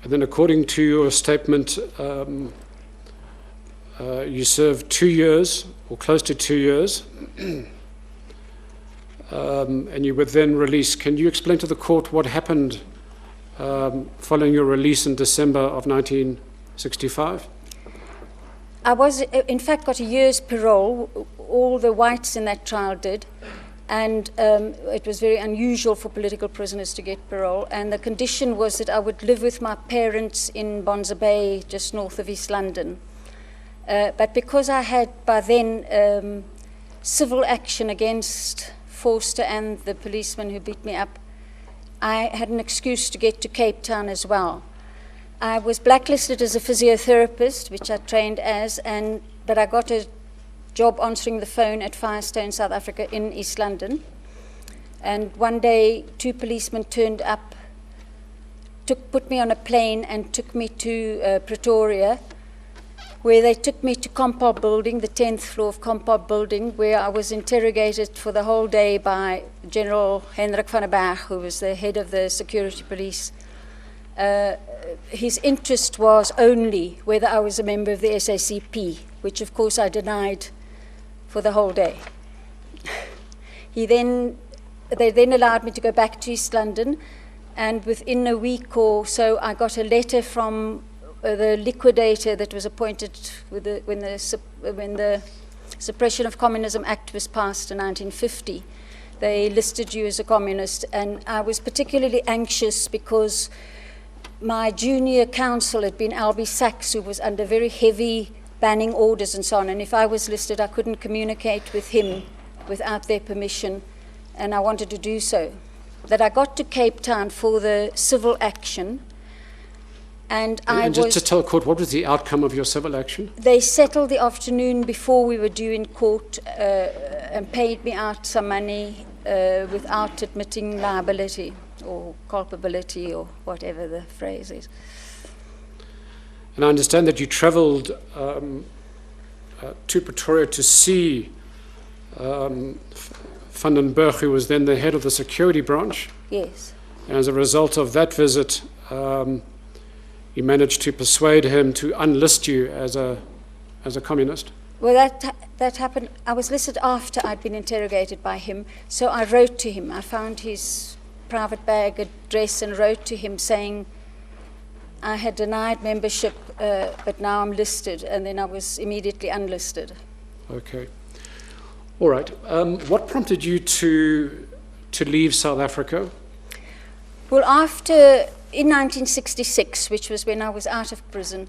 And then according to your statement, you served 2 years, or close to 2 years, and you were then released. Can you explain to the court what happened following your release in December of 1965? I was, in fact, got a year's parole. All the whites in that trial did. And it was very unusual for political prisoners to get parole. And the condition was that I would live with my parents in Bonza Bay, just north of East London. But because I had by then civil action against Forster and the policeman who beat me up, I had an excuse to get to Cape Town as well. I was blacklisted as a physiotherapist, which I trained as, but I got a job answering the phone at Firestone, South Africa, in East London. And one day, 2 policemen turned put me on a plane and took me to Pretoria, where they took me to Kemp building, the 10th floor of Kemp building, where I was interrogated for the whole day by General Hendrik van der Berg, who was the head of the security police. His interest was only whether I was a member of the SACP, which of course I denied for the whole day. They then allowed me to go back to East London, and within a week or so I got a letter from the liquidator that was appointed when the Suppression of Communism Act was passed in 1950. They listed you as a communist, and I was particularly anxious because my junior counsel had been Albie Sachs, who was under very heavy banning orders and so on, and if I was listed, I couldn't communicate with him without their permission, and I wanted to do so. That I got to Cape Town for the civil action, and just to tell court, what was the outcome of your civil action? They settled the afternoon before we were due in court and paid me out some money without admitting liability or culpability or whatever the phrase is. And I understand that you travelled to Pretoria to see Van den Berg, who was then the head of the security branch. Yes. And as a result of that visit, you managed to persuade him to unlist you as a communist. Well, that happened. I was listed after I'd been interrogated by him, so I wrote to him. I found his private bag address and wrote to him saying I had denied membership, but now I'm listed, and then I was immediately unlisted. Okay. All right. What prompted you to leave South Africa? Well, in 1966, which was when I was out of prison,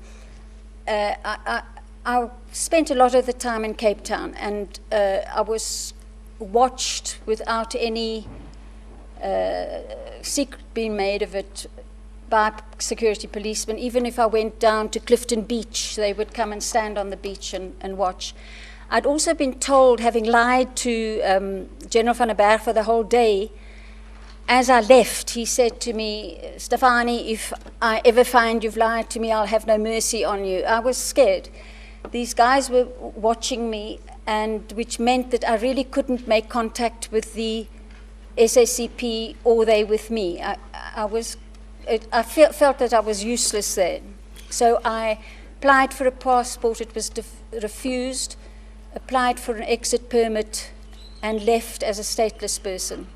I spent a lot of the time in Cape Town, and I was watched without any secret being made of it by security policemen. Even if I went down to Clifton Beach, they would come and stand on the beach and watch. I'd also been told, having lied to General van der Berg for the whole day, as I left, he said to me, Stefanie, if I ever find you've lied to me, I'll have no mercy on you. I was scared. These guys were watching me, and which meant that I really couldn't make contact with the SACP or they with me. I felt that I was useless there. So I applied for a passport. It was refused, applied for an exit permit, and left as a stateless person.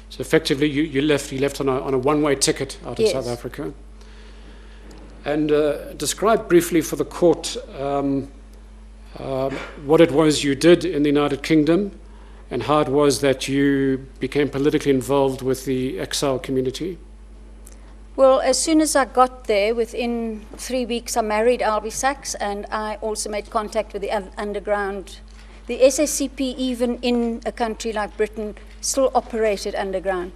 So effectively, you left on a one-way ticket out of Yes. South Africa. And describe briefly for the court what it was you did in the United Kingdom and how it was that you became politically involved with the exile community. Well, as soon as I got there, within 3 weeks, I married Albie Sachs, and I also made contact with the underground. The SACP, even in a country like Britain, still operated underground.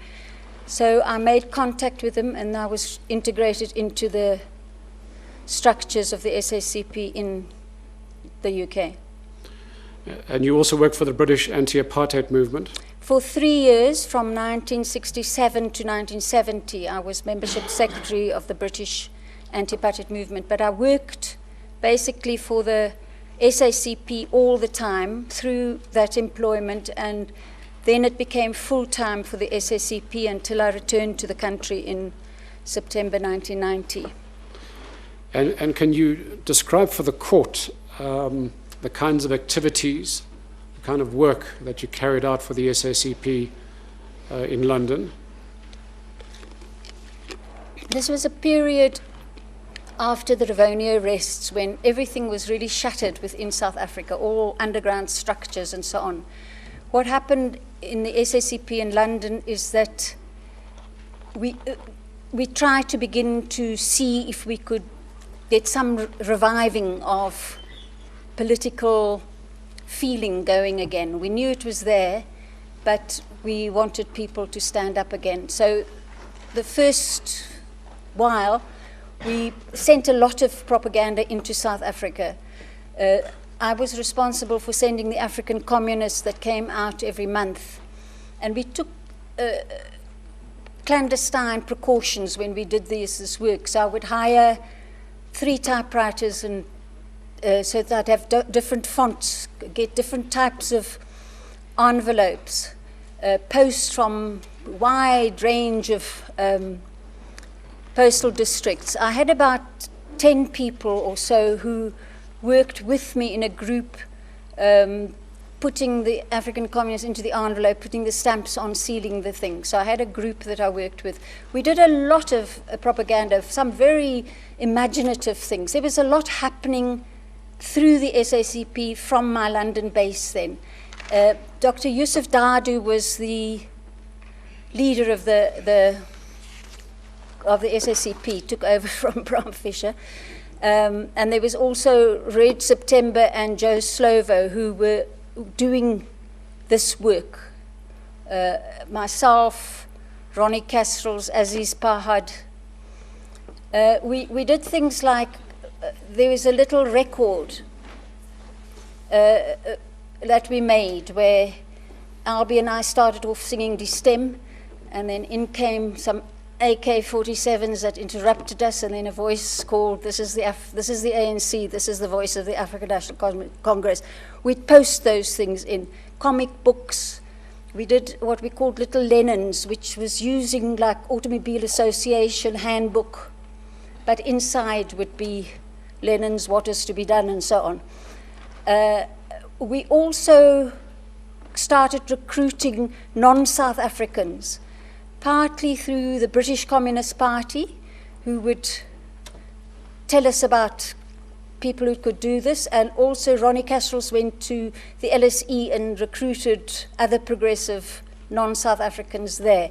So I made contact with them, and I was integrated into the structures of the SACP in the UK. And you also worked for the British anti-apartheid movement. For 3 years, from 1967 to 1970, I was membership secretary of the British anti-apartheid movement, but I worked basically for the SACP all the time through that employment, and then it became full-time for the SACP until I returned to the country in September 1990. And can you describe for the court the kinds of activities, the kind of work that you carried out for the SACP in London? This was a period after the Rivonia arrests when everything was really shattered within South Africa, all underground structures and so on. What happened in the SACP in London is that we tried to begin to see if we could get some reviving of political feeling going again. We knew it was there, but we wanted people to stand up again. So the first while, we sent a lot of propaganda into South Africa. I was responsible for sending the African communists that came out every month. And we took clandestine precautions when we did this work. So I would hire 3 typewriters and so that I'd have different fonts, get different types of envelopes, post from a wide range of postal districts. I had about 10 people or so who worked with me in a group, putting the African communists into the envelope, putting the stamps on, sealing the thing. So I had a group that I worked with. We did a lot of propaganda, some very imaginative things. There was a lot happening through the SACP from my London base then. Dr. Yusuf Dadu was the leader of the SACP, took over from Bram Fischer. And there was also Red September and Joe Slovo who were doing this work. Myself, Ronnie Castrels, Aziz Pahad. We did things like, there was a little record that we made where Albie and I started off singing Die Stem, and then in came some AK-47s that interrupted us, and then a voice called, this is the ANC, this is the voice of the African National Congress. We'd post those things in comic books. We did what we called Little Lennons, which was using like Automobile Association handbook, but inside would be Lennon's What Is to Be Done and so on. We also started recruiting non-South Africans, partly through the British Communist Party, who would tell us about people who could do this, and also Ronnie Castrels went to the LSE and recruited other progressive non-South Africans there.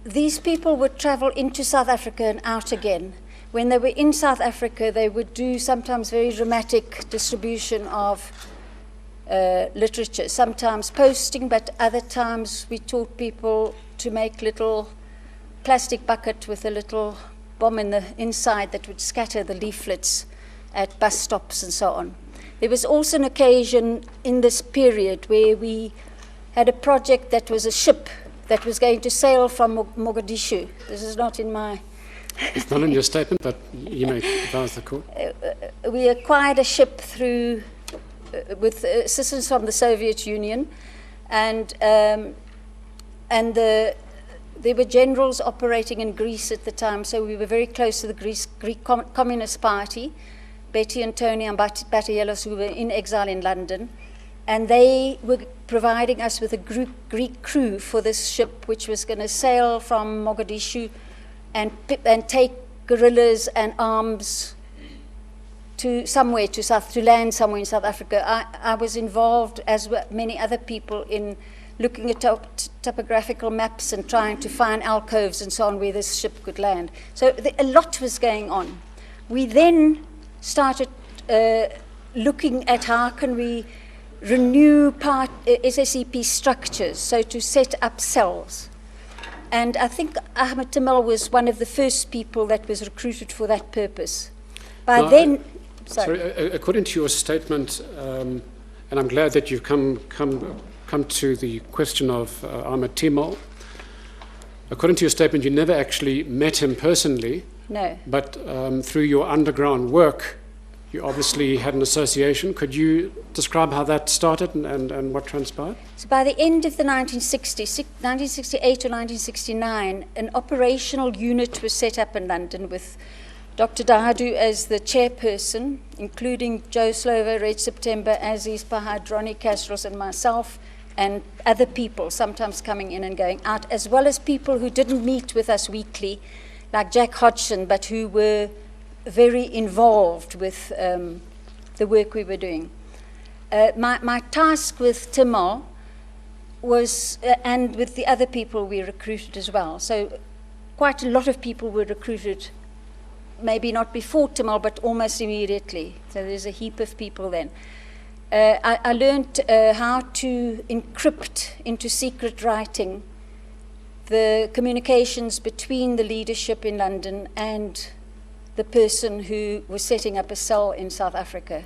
These people would travel into South Africa and out again. When they were in South Africa, they would do sometimes very dramatic distribution of literature, sometimes posting, but other times we taught people to make little plastic bucket with a little bomb in the inside that would scatter the leaflets at bus stops and so on. There was also an occasion in this period where we had a project that was a ship that was going to sail from Mogadishu. This is not in my... It's not in your statement, but you may advise the court. We acquired a ship through, with assistance from the Soviet Union, and there were generals operating in Greece at the time, so we were very close to the Greek Communist Party, Betty and Tony and Batielos, who were in exile in London, and they were providing us with a Greek crew for this ship, which was going to sail from Mogadishu and take guerrillas and arms to land somewhere in South Africa. I was involved, as were many other people, in looking at topographical maps and trying to find alcoves and so on where this ship could land. So a lot was going on. We then started looking at how can we renew SACP structures, so to set up cells. And I think Ahmed Timol was one of the first people that was recruited for that purpose. According to your statement, and I'm glad that you've come to the question of Ahmed Timol. According to your statement, you never actually met him personally. No. But through your underground work, you obviously had an association. Could you describe how that started and what transpired? So by the end of the 1960s, 1968 or 1969, an operational unit was set up in London with Dr. Dadu as the chairperson, including Joe Slovo, Red September, Aziz Pahad, Ronnie Castrels, and myself, and other people, sometimes coming in and going out, as well as people who didn't meet with us weekly, like Jack Hodgson, but who were very involved with the work we were doing. My task with Timol was, and with the other people we recruited as well, so quite a lot of people were recruited, maybe not before Timol, but almost immediately. So there's a heap of people then. I learned how to encrypt into secret writing the communications between the leadership in London and the person who was setting up a cell in South Africa.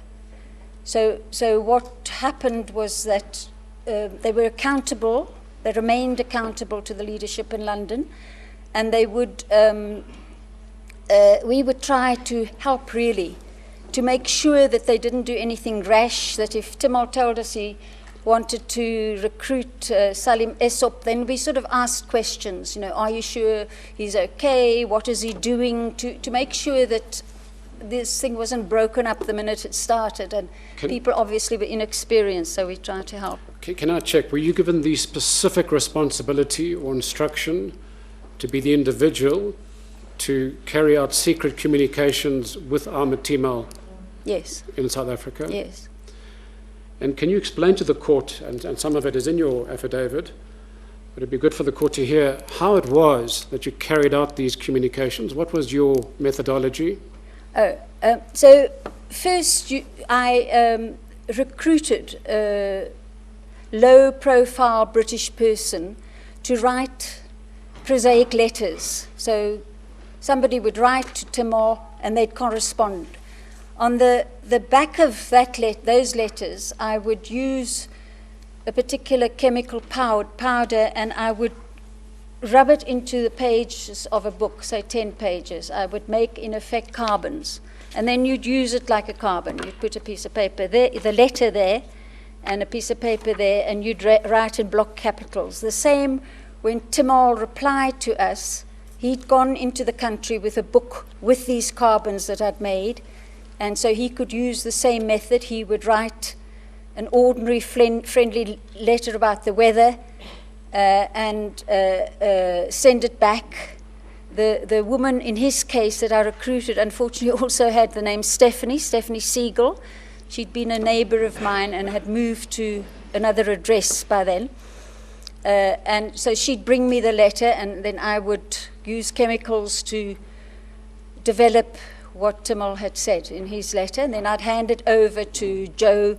So what happened was that they were accountable, they remained accountable to the leadership in London, and they would, we would try to help really, to make sure that they didn't do anything rash, that if Timol told us he wanted to recruit Salim Esop, then we sort of asked questions, you know, are you sure he's okay? What is he doing? To make sure that this thing wasn't broken up the minute it started. And people obviously were inexperienced, so we tried to help. Can I check, were you given the specific responsibility or instruction to be the individual to carry out secret communications with Ahmed Timol? Yes. In South Africa? Yes. And can you explain to the court, and some of it is in your affidavit, but it'd be good for the court to hear how it was that you carried out these communications? What was your methodology? So first I recruited a low-profile British person to write prosaic letters. So somebody would write to Timor and they'd correspond. On the back of those letters, I would use a particular chemical powder, and I would rub it into the pages of a book, say 10 pages. I would make, in effect, carbons. And then you'd use it like a carbon. You'd put a piece of paper there, the letter there, and a piece of paper there, and you'd write in block capitals. The same when Timol replied to us, he'd gone into the country with a book with these carbons that I'd made, and so he could use the same method. He would write an ordinary friendly letter about the weather and send it back. The woman in his case that I recruited unfortunately also had the name Stephanie Siegel. She'd been a neighbor of mine and had moved to another address by then. And so she'd bring me the letter, and then I would use chemicals to develop what Timol had said in his letter, and then I'd hand it over to Joe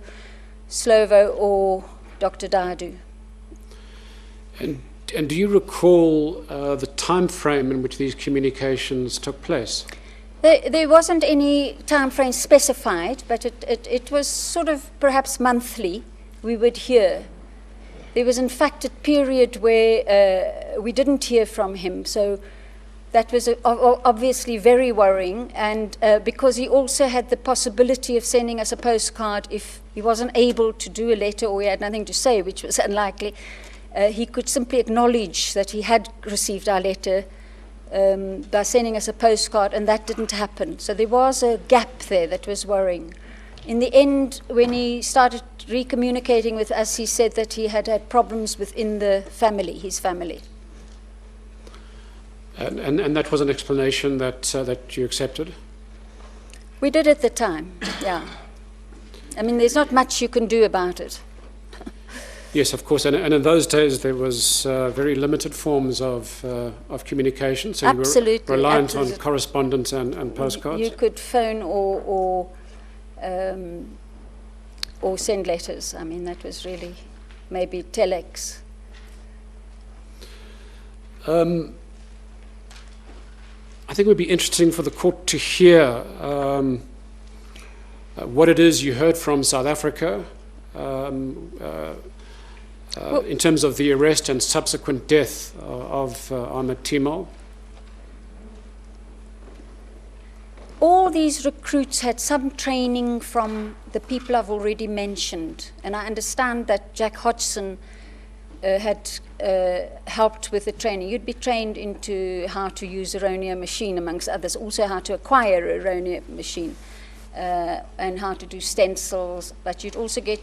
Slovo or Dr. Dadu. And do you recall the time frame in which these communications took place? There wasn't any time frame specified, but it was sort of perhaps monthly we would hear. There was in fact a period where we didn't hear from him, so that was obviously very worrying, and because he also had the possibility of sending us a postcard if he wasn't able to do a letter or he had nothing to say, which was unlikely. He could simply acknowledge that he had received our letter by sending us a postcard, and that didn't happen. So there was a gap there that was worrying. In the end, when he started recommunicating with us, he said that he had had problems within the family, his family. And that was an explanation that you accepted? We did at the time, yeah. I mean, there's not much you can do about it. Yes, of course, and in those days there was very limited forms of communication, so absolutely, you were reliant on correspondence and postcards? You could phone or send letters. I mean, that was really maybe telex. I think it would be interesting for the court to hear what it is you heard from South Africa in terms of the arrest and subsequent death of Ahmed Timol. All these recruits had some training from the people I've already mentioned, and I understand that Jack Hodgson had helped with the training. You'd be trained into how to use a Ronia machine, amongst others, also how to acquire a Ronia machine and how to do stencils, but you'd also get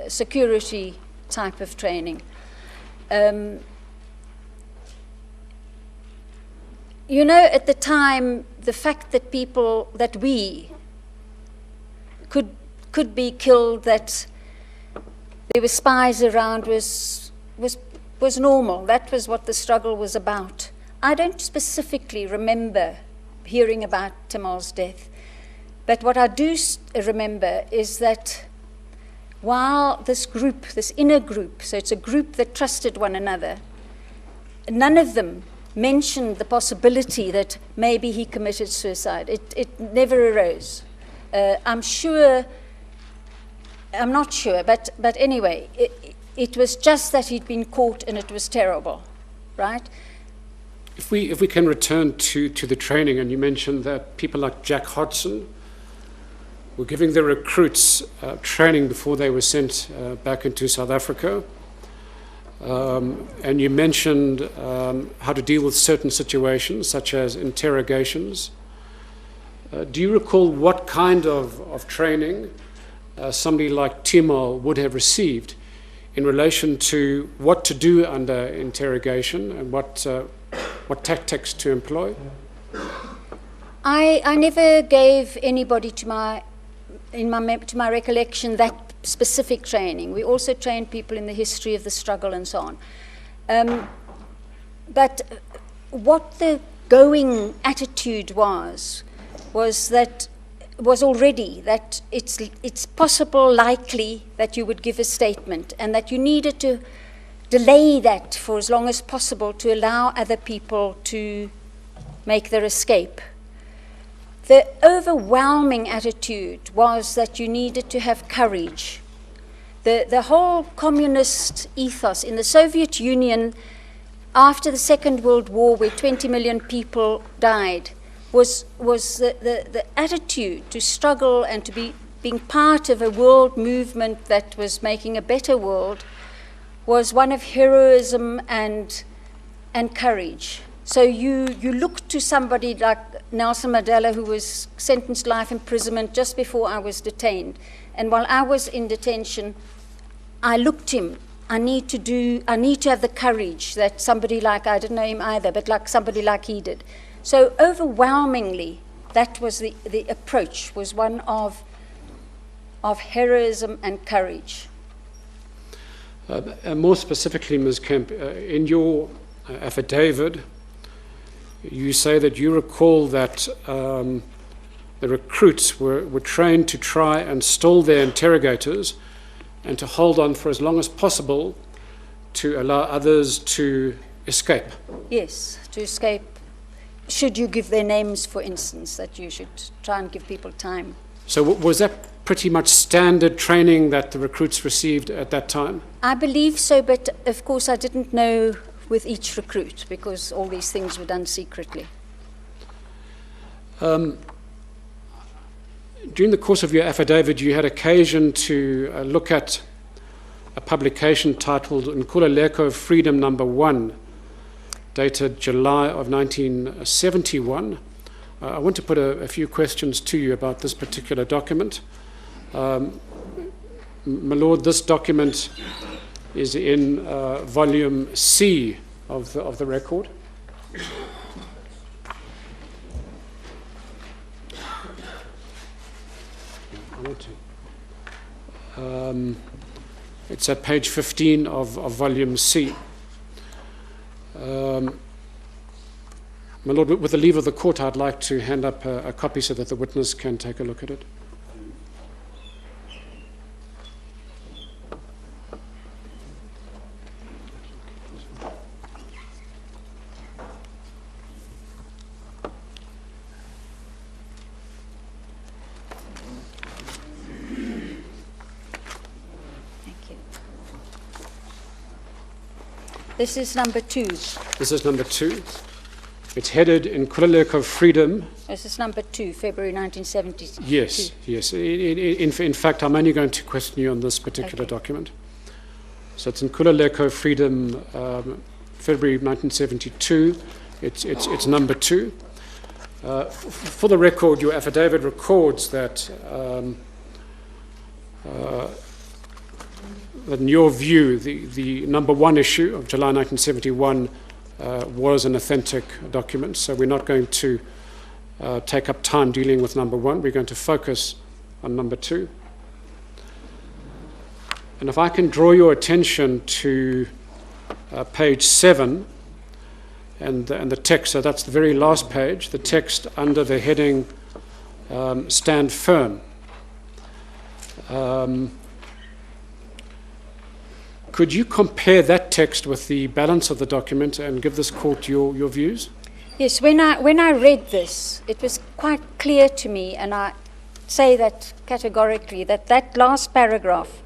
security type of training. You know, at the time, the fact that we could be killed, that there were spies around was normal. That was what the struggle was about. I don't specifically remember hearing about Timol's death, but what I do remember is that while this group, this inner group, so it's a group that trusted one another, none of them mentioned the possibility that maybe he committed suicide. It never arose. I'm not sure, but anyway, it was just that he'd been caught and it was terrible, right? If we can return to the training, and you mentioned that people like Jack Hodgson were giving the recruits training before they were sent back into South Africa. And you mentioned how to deal with certain situations, such as interrogations. Do you recall what kind of training somebody like Timol would have received in relation to what to do under interrogation and what tactics to employ? I never gave anybody to my recollection that specific training. We also trained people in the history of the struggle and so on. But what the going attitude was already that it's possible, likely, that you would give a statement, and that you needed to delay that for as long as possible to allow other people to make their escape. The overwhelming attitude was that you needed to have courage. The whole communist ethos in the Soviet Union after the Second World War, where 20 million people died, was the attitude to struggle and to being part of a world movement that was making a better world, was one of heroism and courage. So you looked to somebody like Nelson Mandela, who was sentenced to life imprisonment just before I was detained. And while I was in detention, I looked him. I need to have the courage that somebody like, I didn't know him either, but like somebody like he did. So overwhelmingly, that was the approach, was one of heroism and courage. More specifically, Ms. Kemp, in your affidavit, you say that you recall that the recruits were trained to try and stall their interrogators and to hold on for as long as possible to allow others to escape. Yes, to escape. Should you give their names, for instance, that you should try and give people time. So was that pretty much standard training that the recruits received at that time? I believe so, but of course I didn't know with each recruit because all these things were done secretly. During the course of your affidavit, you had occasion to look at a publication titled Nkululeko Freedom Number 1, dated July of 1971. I want to put a few questions to you about this particular document. My Lord, this document is in volume C of the record. It's at page 15 of volume C. My Lord, with the leave of the court, I'd like to hand up a copy so that the witness can take a look at it. This is number 2. This is number 2. It's headed Nkululeko Freedom. This is number 2, February 1972. Yes, yes. In fact, I'm only going to question you on this particular document. So it's Nkululeko Freedom, February 1972. It's number 2. For the record, your affidavit records that in your view, the number 1 issue of July 1971 was an authentic document, so we're not going to take up time dealing with number 1. We're going to focus on number 2. And if I can draw your attention to page 7 and the text, so that's the very last page, the text under the heading Stand Firm. Could you compare that text with the balance of the document and give this court your views? Yes, when I read this, it was quite clear to me, and I say that categorically, that last paragraph,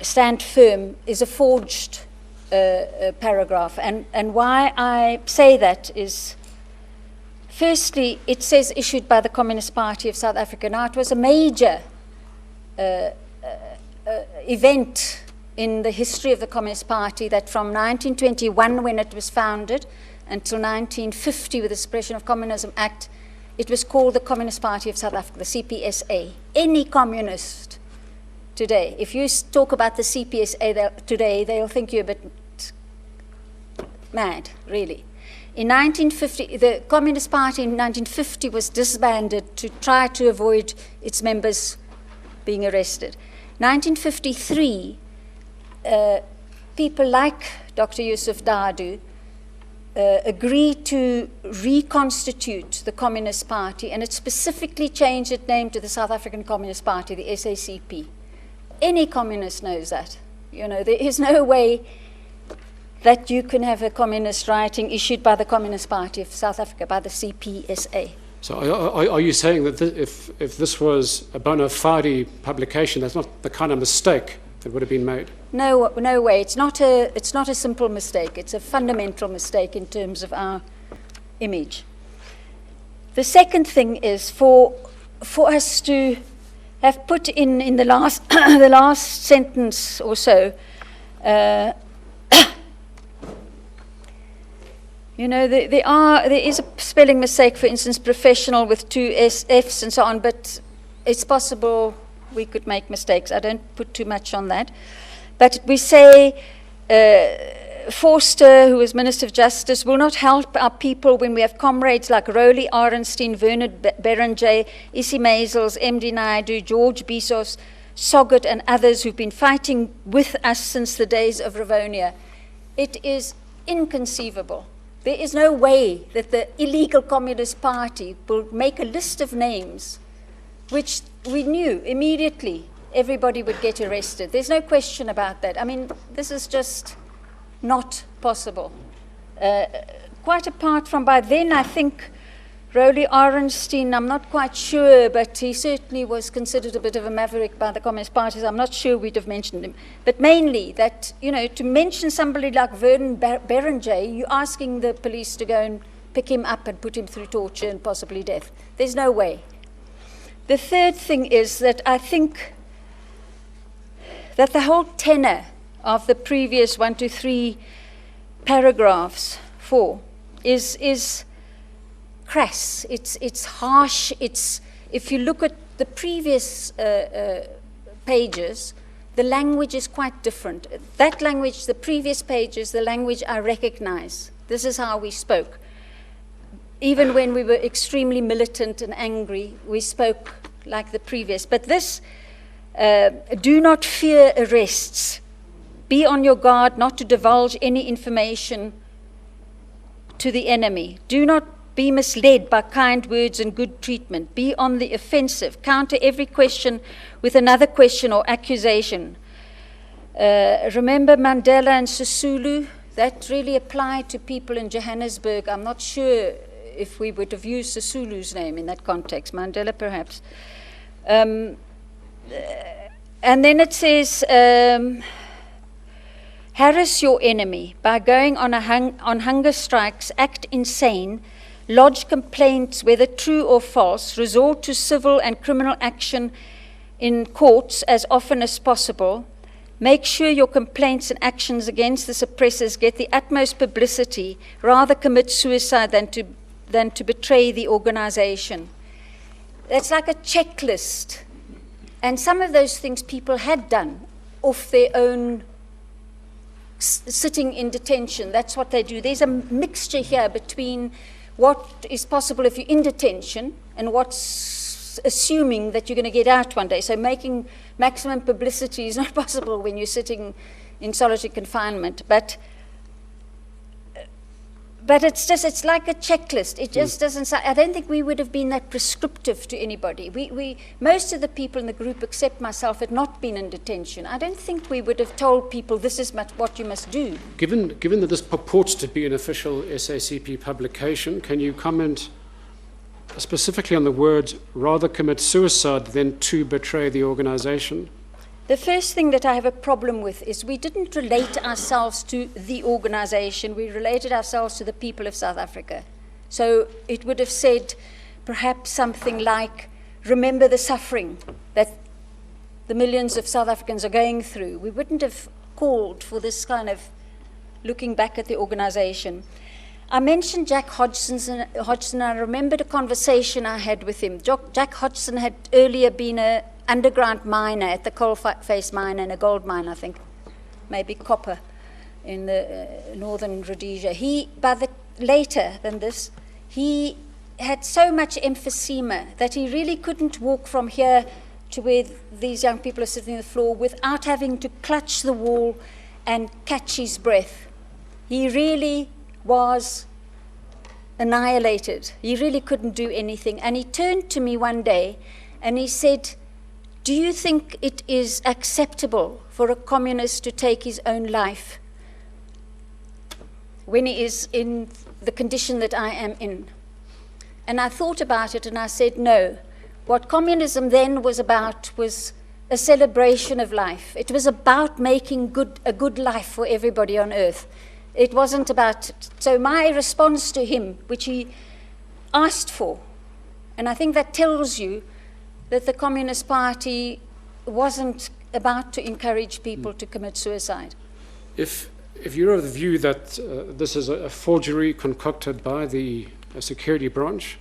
Stand Firm, is a forged paragraph. And why I say that is, firstly, it says issued by the Communist Party of South Africa. Now, it was a major event in the history of the Communist Party that from 1921, when it was founded, until 1950 with the Suppression of Communism Act, it was called the Communist Party of South Africa, the CPSA. Any communist today, if you talk about the CPSA today, they'll think you're a bit mad, really. In 1950, the Communist Party in 1950 was disbanded to try to avoid its members being arrested. 1953, people like Dr. Yusuf Dadu agreed to reconstitute the Communist Party, and it specifically changed its name to the South African Communist Party, the SACP. Any communist knows that. You know, there is no way that you can have a communist writing issued by the Communist Party of South Africa, by the CPSA. So are you saying that if this was a bona fide publication, that's not the kind of mistake that would have been made? No way. It's not a simple mistake. It's a fundamental mistake in terms of our image. The second thing is for us to have put in the last the last sentence or so. You know, there is a spelling mistake, for instance, professional with two Fs and so on, but it's possible we could make mistakes. I don't put too much on that. But we say Forster, who is Minister of Justice, will not help our people when we have comrades like Rowley Arenstein, Bernard Berenger, Issy Maisels, MD Naidu, George Bezos, Soggett, and others who've been fighting with us since the days of Rivonia. It is inconceivable. There is no way that the illegal Communist Party will make a list of names which we knew immediately everybody would get arrested. There's no question about that. I mean, this is just not possible. Quite apart from by then, I think Rowley Arenstein, I'm not quite sure, but he certainly was considered a bit of a maverick by the Communist parties. I'm not sure we'd have mentioned him. But mainly that, you know, to mention somebody like Vernon Berenger, you're asking the police to go and pick him up and put him through torture and possibly death. There's no way. The third thing is that I think that the whole tenor of the previous 1 to 3 paragraphs, 4, is crass. It's harsh. If you look at the previous pages, the language is quite different. That language, the previous pages, the language I recognize. This is how we spoke. Even when we were extremely militant and angry, we spoke like the previous. But this, do not fear arrests. Be on your guard not to divulge any information to the enemy. Do not be misled by kind words and good treatment. Be on the offensive. Counter every question with another question or accusation. Remember Mandela and Sisulu? That really applied to people in Johannesburg. I'm not sure if we would have used Sisulu's name in that context. Mandela, perhaps. And then it says, harass your enemy by going on hunger strikes, act insane, lodge complaints, whether true or false, resort to civil and criminal action in courts as often as possible. Make sure your complaints and actions against the suppressors get the utmost publicity. Rather commit suicide than to betray the organization. That's like a checklist. And some of those things people had done off their own, sitting in detention. That's what they do. There's a mixture here between what is possible if you're in detention and what's assuming that you're going to get out one day. So making maximum publicity is not possible when you're sitting in solitary confinement. But it's like a checklist. It just doesn't. I don't think we would have been that prescriptive to anybody. Most of the people in the group, except myself, had not been in detention. I don't think we would have told people this is what you must do. Given that this purports to be an official SACP publication, can you comment specifically on the words "rather commit suicide than to betray the organization"? The first thing that I have a problem with is we didn't relate ourselves to the organization, we related ourselves to the people of South Africa. So it would have said perhaps something like, remember the suffering that the millions of South Africans are going through. We wouldn't have called for this kind of looking back at the organization. I mentioned Jack Hodgson. I remembered a conversation I had with him. Jack Hodgson had earlier been an underground miner at the coalface mine and a gold mine, I think, maybe copper in the northern Rhodesia. Later than this, he had so much emphysema that he really couldn't walk from here to where these young people are sitting on the floor without having to clutch the wall and catch his breath. He really was annihilated. He really couldn't do anything. And he turned to me one day and he said, do you think it is acceptable for a communist to take his own life when he is in the condition that I am in? And I thought about it and I said, no. What communism then was about was a celebration of life. It was about making a good life for everybody on earth. It wasn't about, so my response to him, which he asked for, and I think that tells you that the Communist Party wasn't about to encourage people to commit suicide. If you're of the view that this is a forgery concocted by the security branch,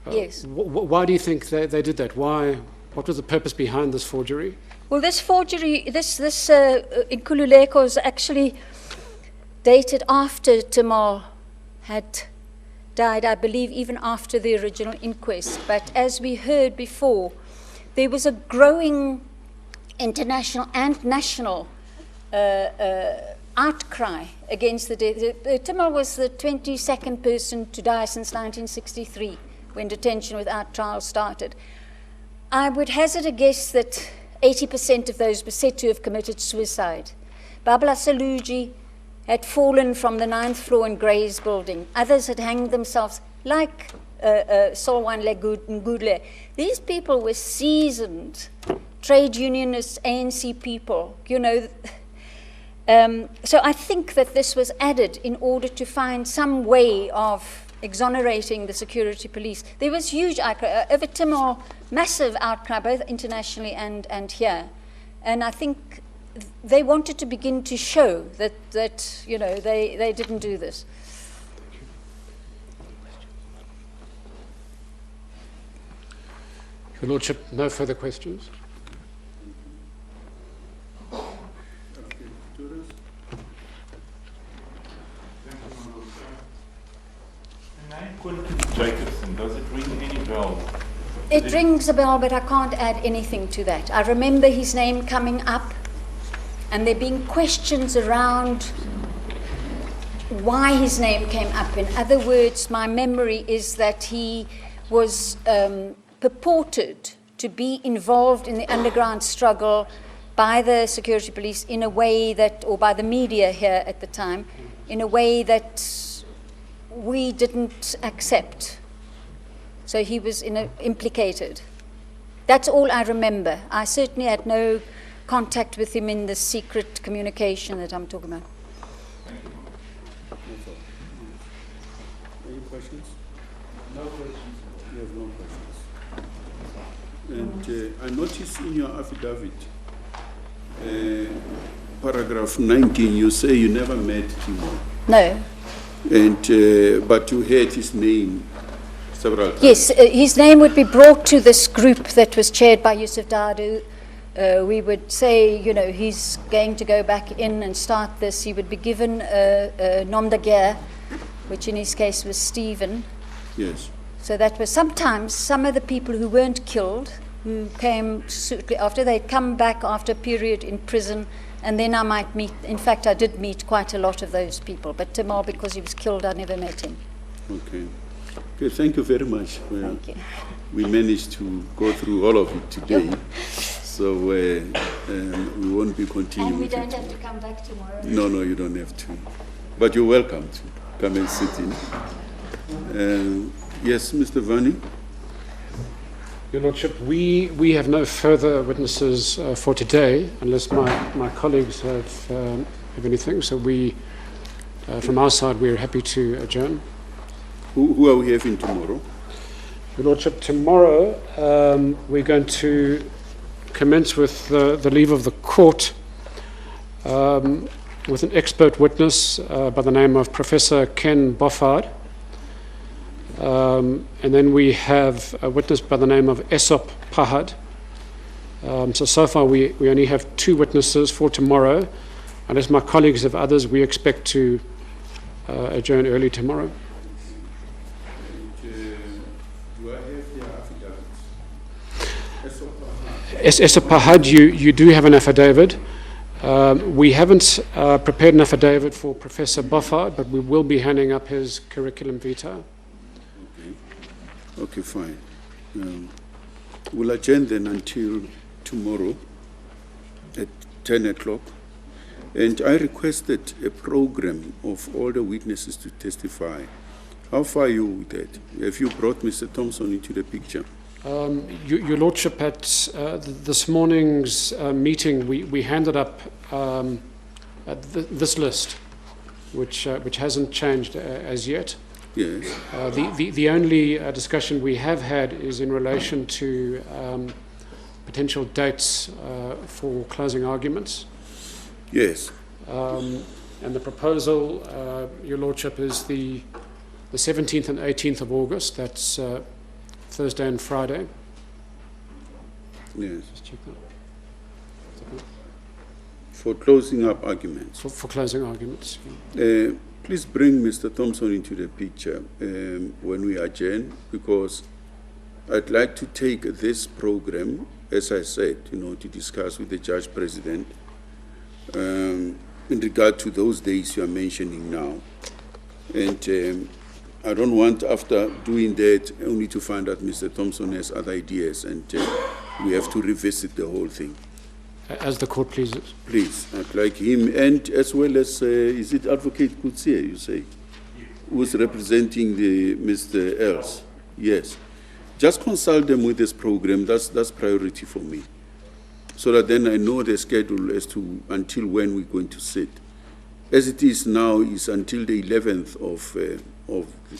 yes. Why do you think they did that? What was the purpose behind this forgery? Well, this forgery, this Nkululeko is actually dated after Timol had died, I believe, even after the original inquest. But as we heard before, there was a growing international and national outcry against the death. Timol was the 22nd person to die since 1963, when detention without trial started. I would hazard a guess that 80% of those were said to have committed suicide. Babla Saluji had fallen from the 9th floor in Gray's building. Others had hanged themselves, like Solwan Ngudle. These people were seasoned trade unionists, ANC people, you know. So I think that this was added in order to find some way of exonerating the security police. There was huge outcry, over Timor, massive outcry, both internationally and here. And I think they wanted to begin to show that you know, they didn't do this. Your Lordship, no further questions? Jacobson, does it ring any bell? It rings a bell, but I can't add anything to that. I remember his name coming up and there being questions around why his name came up. In other words, my memory is that he was purported to be involved in the underground struggle by the security police in a way that, or by the media here at the time, in a way that we didn't accept. So he was implicated. That's all I remember. I certainly had no contact with him in the secret communication that I'm talking about. Any questions? No questions. You have no questions. And I noticed in your affidavit, paragraph 19, you say you never met Timol. No. And but you heard his name several times. Yes, his name would be brought to this group that was chaired by Yusuf Dadu. We would say, you know, he's going to go back in and start this. He would be given a nom de guerre, which in his case was Stephen. Yes. So that was sometimes some of the people who weren't killed, who came after they'd come back after a period in prison, and then I might meet, in fact I did meet quite a lot of those people, but Timol, because he was killed, I never met him. Okay. Okay, thank you very much. Thank you. We managed to go through all of it today, so we won't be continuing. And we with don't it. have to come back tomorrow. No, you don't have to. But you're welcome to come and sit in. Yes, Mr. Vani? Your Lordship, we have no further witnesses for today, unless my colleagues have anything. So we, from our side, we're happy to adjourn. Who are we having tomorrow? Your Lordship, tomorrow we're going to commence with the leave of the court with an expert witness by the name of Professor Ken Boffard. And then we have a witness by the name of Esop Pahad. So far we only have 2 witnesses for tomorrow. Unless my colleagues have others, we expect to adjourn early tomorrow. Do I have the affidavits? Esop Pahad, you do have an affidavit. We haven't prepared an affidavit for Professor Boffard, but we will be handing up his curriculum vitae. Okay, fine. We'll adjourn then until tomorrow at 10 o'clock. And I requested a program of all the witnesses to testify. How far are you with that? Have you brought Mr. Thompson into the picture? Your Lordship, at this morning's meeting, we handed up this list, which hasn't changed as yet. Yes. The only discussion we have had is in relation to potential dates for closing arguments. Yes. And the proposal, Your Lordship, is the 17th and 18th of August. That's Thursday and Friday. Yes. Just check that. For closing up arguments. For closing arguments. Please bring Mr. Thompson into the picture when we adjourn, because I'd like to take this program, as I said, to discuss with the Judge President in regard to those days you are mentioning now. And I don't want, after doing that, only to find out Mr. Thompson has other ideas and we have to revisit the whole thing. As the court pleases. Please, I'd like him, and as well as, is it Advocate Kutsia, you say, who's representing the Mr. Els? Yes. Just consult them with this program. That's priority for me, so that then I know the schedule as to until when we're going to sit. As it is now, is until the 11th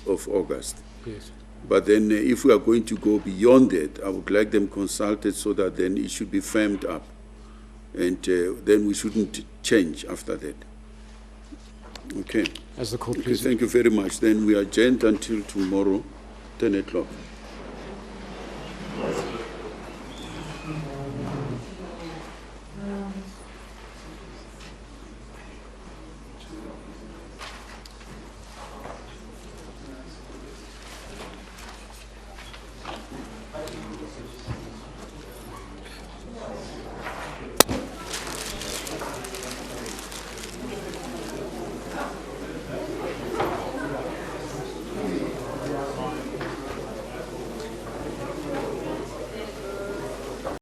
of August. Yes. But then, if we are going to go beyond that, I would like them consulted so that then it should be firmed up. And then we shouldn't change after that. Okay. As the court Okay, pleases. thank you very much. Then we are adjourned until tomorrow, 10 o'clock.